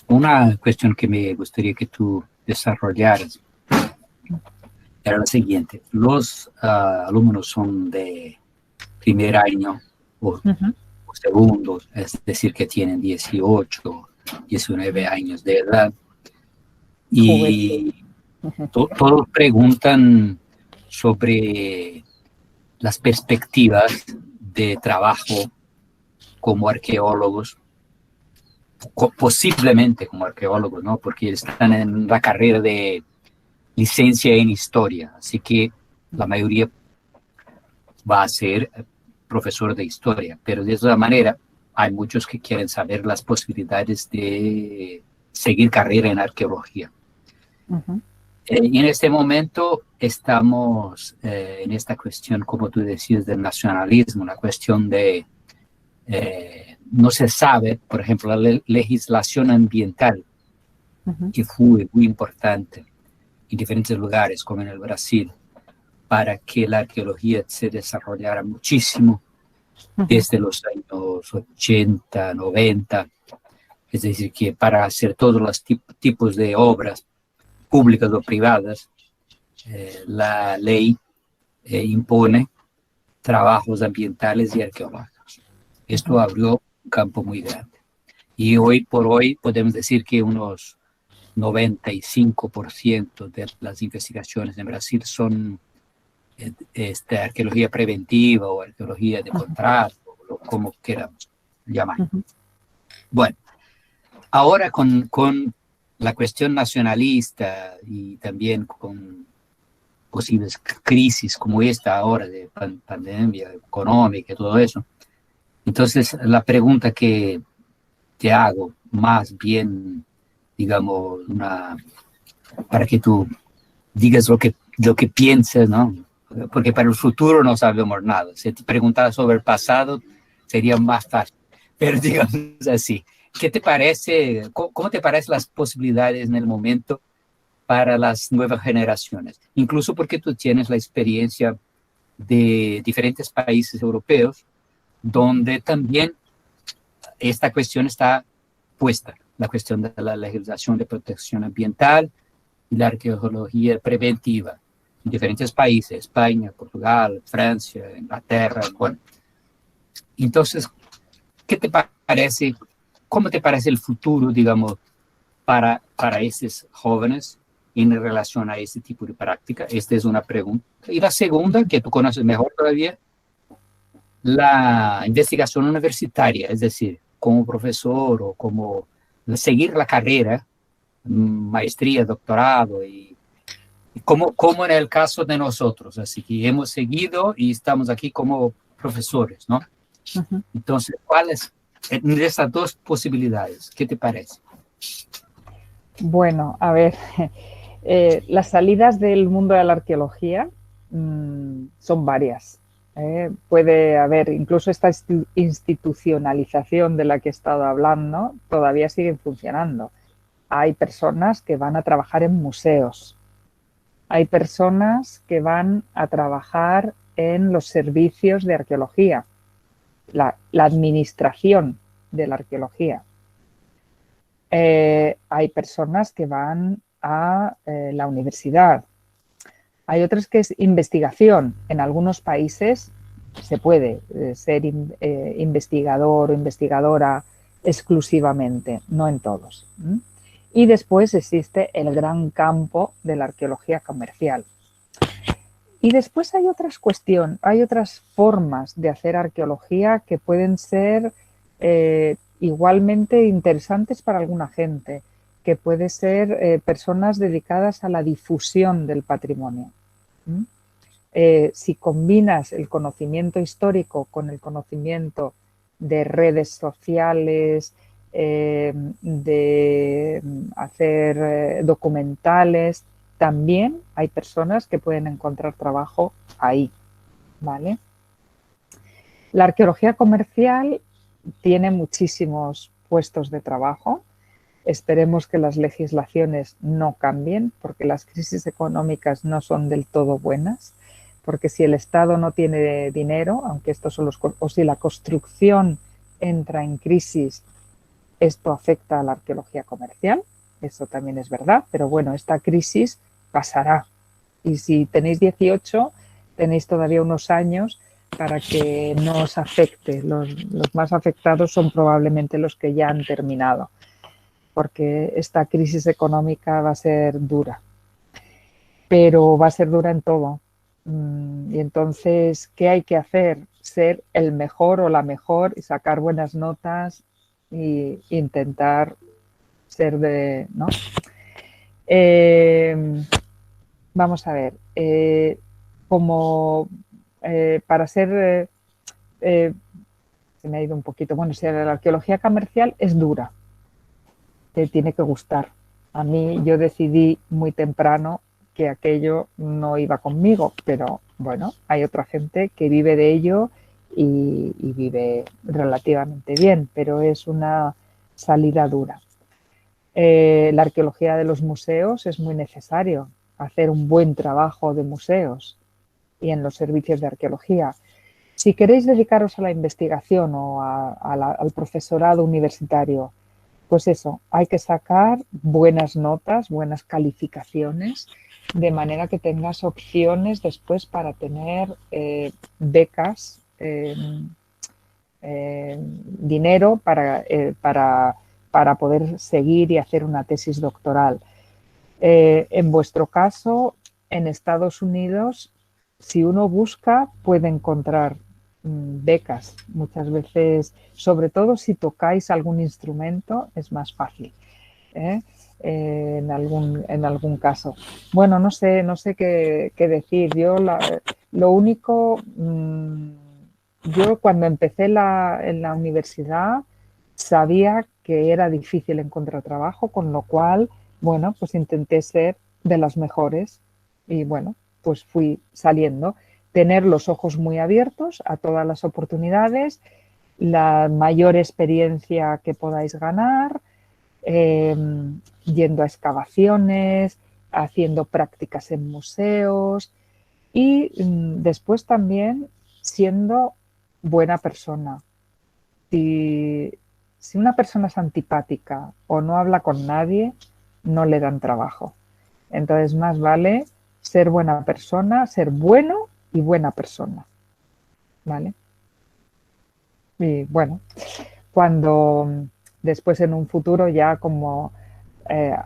Una cuestión que me gustaría que tú desarrollaras era la siguiente. Los alumnos son de primer año o segundo, es decir, que tienen 18, 19 años de edad. Y todos preguntan sobre las perspectivas de trabajo como arqueólogos, posiblemente como arqueólogos, ¿no? Porque están en la carrera de licencia en historia, así que la mayoría va a ser profesor de historia, pero de esa manera hay muchos que quieren saber las posibilidades de seguir carrera en arqueología. Y en este momento estamos en esta cuestión, como tú decías, del nacionalismo, la cuestión de, no se sabe, por ejemplo, la legislación ambiental, que fue muy importante en diferentes lugares, como en el Brasil, para que la arqueología se desarrollara muchísimo desde los años 80, 90, es decir, que para hacer todos los tipos de obras públicas o privadas, la ley impone trabajos ambientales y arqueológicos. Esto abrió un campo muy grande. Y hoy por hoy podemos decir que unos 95% de las investigaciones en Brasil son arqueología preventiva o arqueología de contrato, o como queramos llamar. Bueno, ahora con la cuestión nacionalista y también con posibles crisis como esta ahora de pandemia económica y todo eso. Entonces, la pregunta que te hago, más bien, digamos, para que tú digas lo que piensas, ¿no? Porque para el futuro no sabemos nada. Si te preguntara sobre el pasado, sería más fácil. Pero digamos así, ¿qué te parece? ¿Cómo te parecen las posibilidades en el momento para las nuevas generaciones? Incluso porque tú tienes la experiencia de diferentes países europeos, donde también esta cuestión está puesta, la cuestión de la legislación de protección ambiental y la arqueología preventiva en diferentes países, España, Portugal, Francia, Inglaterra, bueno. Entonces, ¿qué te parece? ¿Cómo te parece el futuro, digamos, para esos jóvenes en relación a ese tipo de práctica? Esta es una pregunta. Y la segunda, que tú conoces mejor todavía, la investigación universitaria, es decir, como profesor o como seguir la carrera, maestría, doctorado, y como en el caso de nosotros, así que hemos seguido y estamos aquí como profesores, ¿no? Entonces, ¿cuáles de esas dos posibilidades? ¿Qué te parece? Bueno, a ver, las salidas del mundo de la arqueología son varias. Puede haber, incluso esta institucionalización de la que he estado hablando, todavía siguen funcionando. Hay personas que van a trabajar en museos. Hay personas que van a trabajar en los servicios de arqueología, la administración de la arqueología. Hay personas que van a la universidad. Hay otras que es investigación. En algunos países se puede ser investigador o investigadora exclusivamente, no en todos. Y después existe el gran campo de la arqueología comercial. Y después hay otras cuestiones, hay otras formas de hacer arqueología que pueden ser igualmente interesantes para alguna gente, que puede ser personas dedicadas a la difusión del patrimonio. Si combinas el conocimiento histórico con el conocimiento de redes sociales, de hacer documentales, también hay personas que pueden encontrar trabajo ahí, ¿vale? La arqueología comercial tiene muchísimos puestos de trabajo. Esperemos que las legislaciones no cambien, porque las crisis económicas no son del todo buenas, porque si el Estado no tiene dinero, aunque estos son o si la construcción entra en crisis, esto afecta a la arqueología comercial, eso también es verdad, pero bueno, esta crisis pasará. Y si tenéis 18, tenéis todavía unos años para que no os afecte. Los más afectados son probablemente los que ya han terminado, porque esta crisis económica va a ser dura, pero va a ser dura en todo. Y entonces, ¿qué hay que hacer? Ser el mejor o la mejor y sacar buenas notas e intentar ser de... ¿no? Vamos a ver, para ser... se me ha ido un poquito. Bueno, si la arqueología comercial es dura, te tiene que gustar. A mí yo decidí muy temprano que aquello no iba conmigo, pero bueno, hay otra gente que vive de ello y vive relativamente bien, pero es una salida dura. La arqueología de los museos es muy necesario, hacer un buen trabajo de museos y en los servicios de arqueología. Si queréis dedicaros a la investigación o al profesorado universitario, pues eso, hay que sacar buenas notas, buenas calificaciones, de manera que tengas opciones después para tener becas, dinero para poder seguir y hacer una tesis doctoral. En vuestro caso, en Estados Unidos, si uno busca, puede encontrar becas. Muchas veces, sobre todo si tocáis algún instrumento, es más fácil. En algún caso. Bueno, no sé qué decir. Yo lo único, yo cuando empecé en la universidad sabía que era difícil encontrar trabajo, con lo cual, bueno, pues intenté ser de las mejores y bueno, pues fui saliendo. Tener los ojos muy abiertos a todas las oportunidades, la mayor experiencia que podáis ganar, yendo a excavaciones, haciendo prácticas en museos y después también siendo buena persona. Si una persona es antipática o no habla con nadie, no le dan trabajo. Entonces más vale ser buena persona, ser bueno y buena persona. ¿Vale? Y bueno, cuando después en un futuro ya como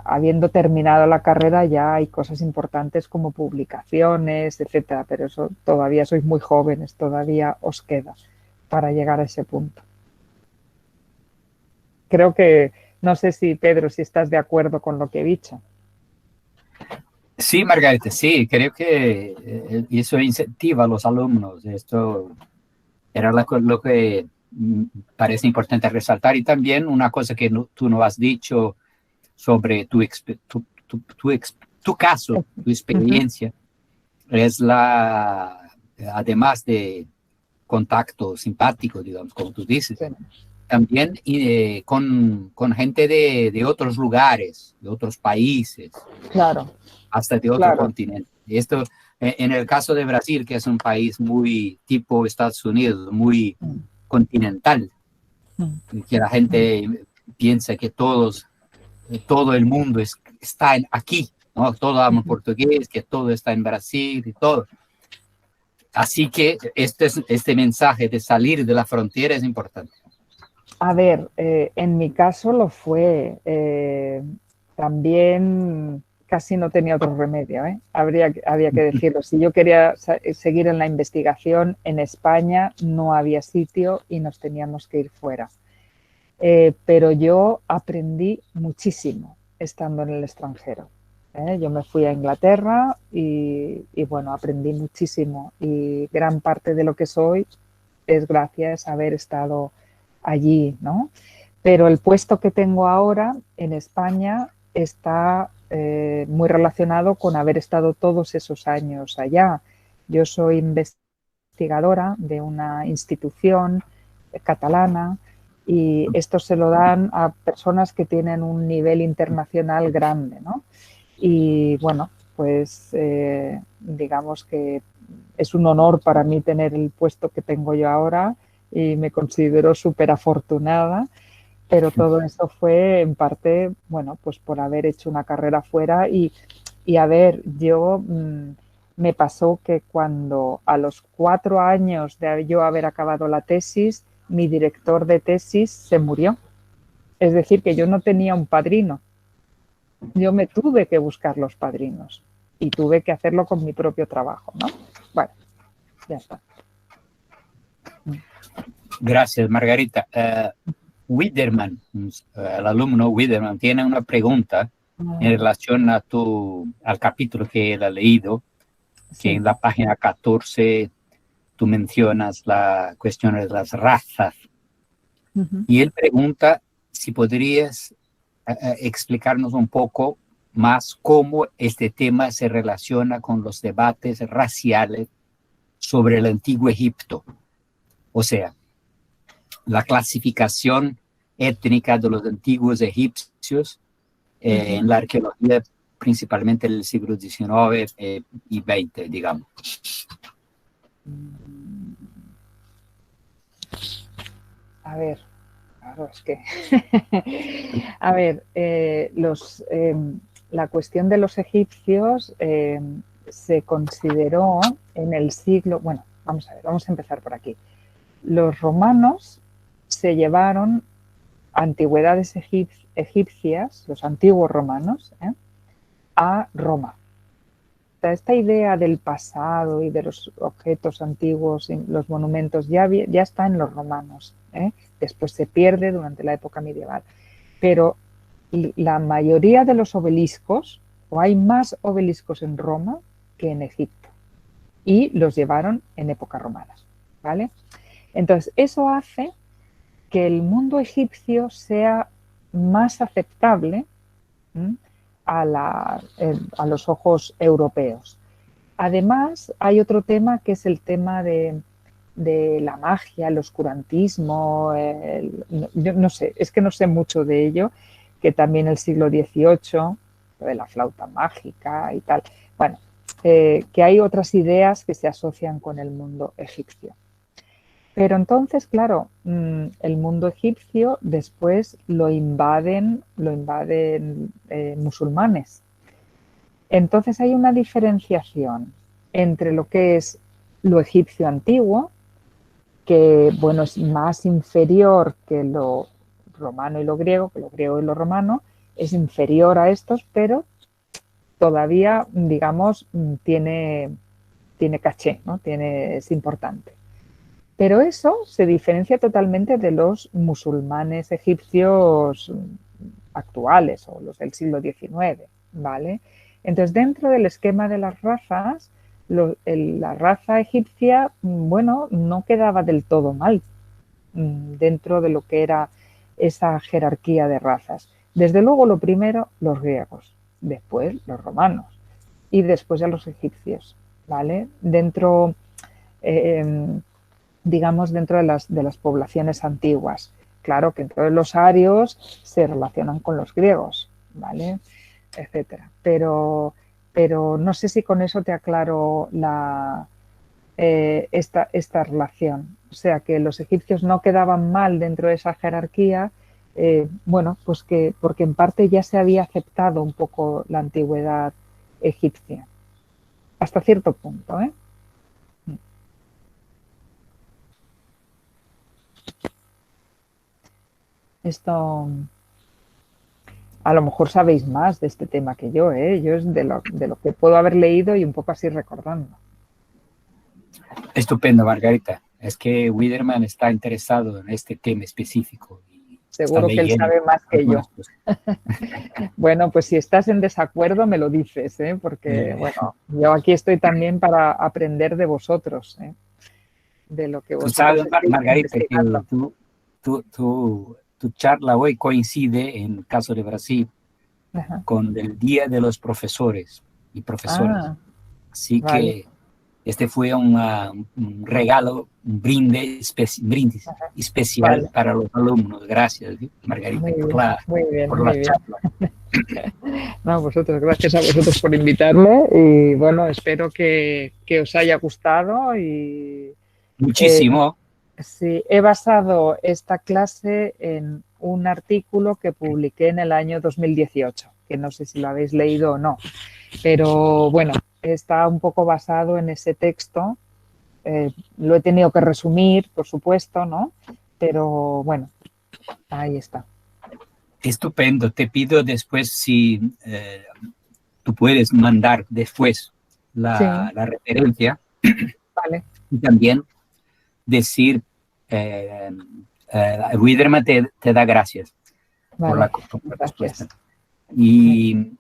habiendo terminado la carrera ya hay cosas importantes como publicaciones, etcétera, pero eso todavía sois muy jóvenes, todavía os queda para llegar a ese punto. Creo que, no sé si Pedro, si estás de acuerdo con lo que he dicho. Sí, Margarita, sí, creo que eso incentiva a los alumnos. Esto era lo que parece importante resaltar. Y también una cosa que tú no has dicho sobre tu caso, tu experiencia, es además de contacto simpático, digamos, como tú dices, sí. También con gente de otros lugares, de otros países, claro, hasta de otro continente. Esto, en el caso de Brasil, que es un país muy tipo Estados Unidos, muy continental, que la gente piensa que todos todo el mundo está aquí, ¿no? Todos hablan portugués, que todo está en Brasil y todo. Así que este mensaje de salir de la frontera es importante. A ver, en mi caso lo fue. También casi no tenía otro remedio, ¿eh? Había que decirlo. Si yo quería seguir en la investigación, en España no había sitio y nos teníamos que ir fuera. Pero yo aprendí muchísimo estando en el extranjero. Yo me fui a Inglaterra y bueno, aprendí muchísimo y gran parte de lo que soy es gracias a haber estado allí, ¿no? Pero el puesto que tengo ahora en España está muy relacionado con haber estado todos esos años allá. Yo soy investigadora de una institución catalana y esto se lo dan a personas que tienen un nivel internacional grande, ¿no? Y bueno, pues digamos que es un honor para mí tener el puesto que tengo yo ahora y me considero súper afortunada, pero todo eso fue en parte, bueno, pues por haber hecho una carrera fuera y a ver, yo me pasó que cuando a los 4 años de yo haber acabado la tesis, mi director de tesis se murió. Es decir, que yo no tenía un padrino. Yo me tuve que buscar los padrinos y tuve que hacerlo con mi propio trabajo, ¿no? Bueno, ya está. Gracias, Margarita. Widerman, el alumno Widerman, tiene una pregunta en relación al capítulo que él ha leído, que en la página 14 tú mencionas la cuestión de las razas. Y él pregunta si podrías explicarnos un poco más cómo este tema se relaciona con los debates raciales sobre el antiguo Egipto. O sea, la clasificación étnica de los antiguos egipcios en la arqueología, principalmente del siglo XIX y XX, digamos. A ver, claro, es que... A ver, la cuestión de los egipcios se consideró en el siglo... Bueno, vamos a ver, vamos a empezar por aquí. Los romanos se llevaron antigüedades egipcias, los antiguos romanos, a Roma. O sea, esta idea del pasado y de los objetos antiguos, los monumentos, ya está en los romanos. Después se pierde durante la época medieval. Pero la mayoría de los obeliscos, o hay más obeliscos en Roma que en Egipto, y los llevaron en época romana, ¿vale? Entonces, eso hace que el mundo egipcio sea más aceptable a los ojos europeos. Además, hay otro tema que es el tema de la magia, el oscurantismo, yo no sé, es que no sé mucho de ello, que también el siglo XVIII, lo de la flauta mágica y tal. Bueno, que hay otras ideas que se asocian con el mundo egipcio. Pero entonces, claro, el mundo egipcio después lo invaden musulmanes. Entonces hay una diferenciación entre lo que es lo egipcio antiguo, que bueno, es más inferior que lo romano y lo griego, que lo griego y lo romano, es inferior a estos, pero todavía, digamos, tiene caché, ¿no? Es importante. Pero eso se diferencia totalmente de los musulmanes egipcios actuales o los del siglo XIX, ¿vale? Entonces, dentro del esquema de las razas, la raza egipcia, bueno, no quedaba del todo mal dentro de lo que era esa jerarquía de razas. Desde luego, lo primero, los griegos, después los romanos y después ya los egipcios, ¿vale? Dentro... digamos, dentro de las poblaciones antiguas. Claro que entonces los arios se relacionan con los griegos, ¿vale? Etcétera. Pero no sé si con eso te aclaro esta relación. O sea, que los egipcios no quedaban mal dentro de esa jerarquía, bueno, pues que porque en parte ya se había aceptado un poco la antigüedad egipcia, hasta cierto punto, ¿eh? Esto, a lo mejor sabéis más de este tema que yo, ¿eh? Yo es de lo que puedo haber leído y un poco así recordando. Estupendo, Margarita. Es que Widerman está interesado en este tema específico. Y seguro que él sabe más que yo. Bueno, pues si estás en desacuerdo me lo dices, ¿eh? Porque, bueno, yo aquí estoy también para aprender de vosotros, ¿eh? De lo que vosotros sabes, estáis Margarita, que investigando. tu charla hoy coincide, en el caso de Brasil, Ajá. con el Día de los Profesores y Profesoras. Así vale. que este fue un regalo, un brindis especial Vale. para los alumnos. Gracias, Margarita, Muy bien, por la charla. No, vosotros, gracias a vosotros por invitarme y bueno, espero que os haya gustado y muchísimo. Sí, he basado esta clase en un artículo que publiqué en el año 2018, que no sé si lo habéis leído o no, pero bueno, está un poco basado en ese texto. Lo he tenido que resumir, por supuesto, ¿no? Pero bueno, ahí está. Estupendo. Te pido después si tú puedes mandar después la referencia. Vale. Y también decir, Widerman te da gracias por la respuesta. Y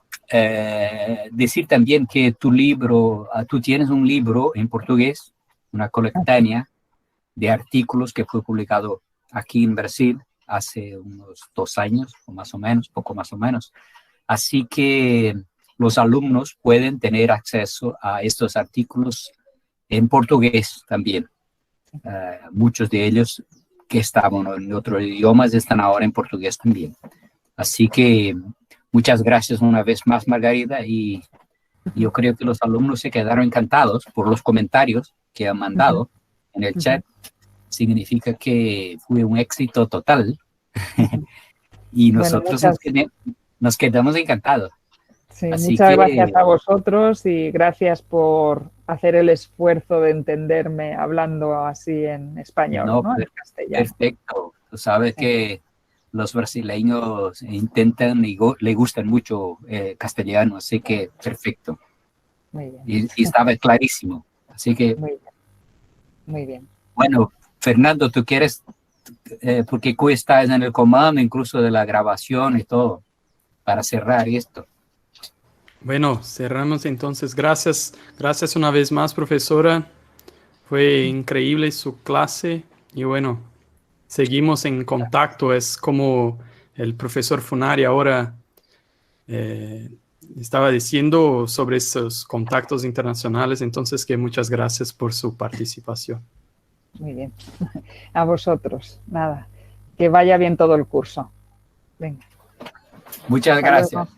decir también que tu libro, tú tienes un libro en portugués, una colectánea de artículos que fue publicado aquí en Brasil hace unos 2 años, o más o menos, poco más o menos. Así que los alumnos pueden tener acceso a estos artículos en portugués también. Muchos de ellos que estaban en otros idiomas están ahora en portugués también. Así que muchas gracias una vez más, Margarita, y yo creo que los alumnos se quedaron encantados por los comentarios que han mandado en el chat. Significa que fue un éxito total y nosotros nos quedamos encantados. Sí, muchas gracias a vosotros y gracias por hacer el esfuerzo de entenderme hablando así en español, ¿no? En castellano. Perfecto. Tú sabes que los brasileños intentan y le gustan mucho castellano, así que perfecto. Muy bien. Y estaba clarísimo. Así que... Muy bien. Bueno, Fernando, ¿tú quieres? Porque tú estás en el comando incluso de la grabación y todo, para cerrar esto. Bueno, cerramos entonces. Gracias una vez más, profesora. Fue increíble su clase y bueno, seguimos en contacto. Es como el profesor Funari ahora estaba diciendo sobre esos contactos internacionales, entonces que muchas gracias por su participación. Muy bien. A vosotros. Nada. Que vaya bien todo el curso. Venga. Muchas gracias. Luego.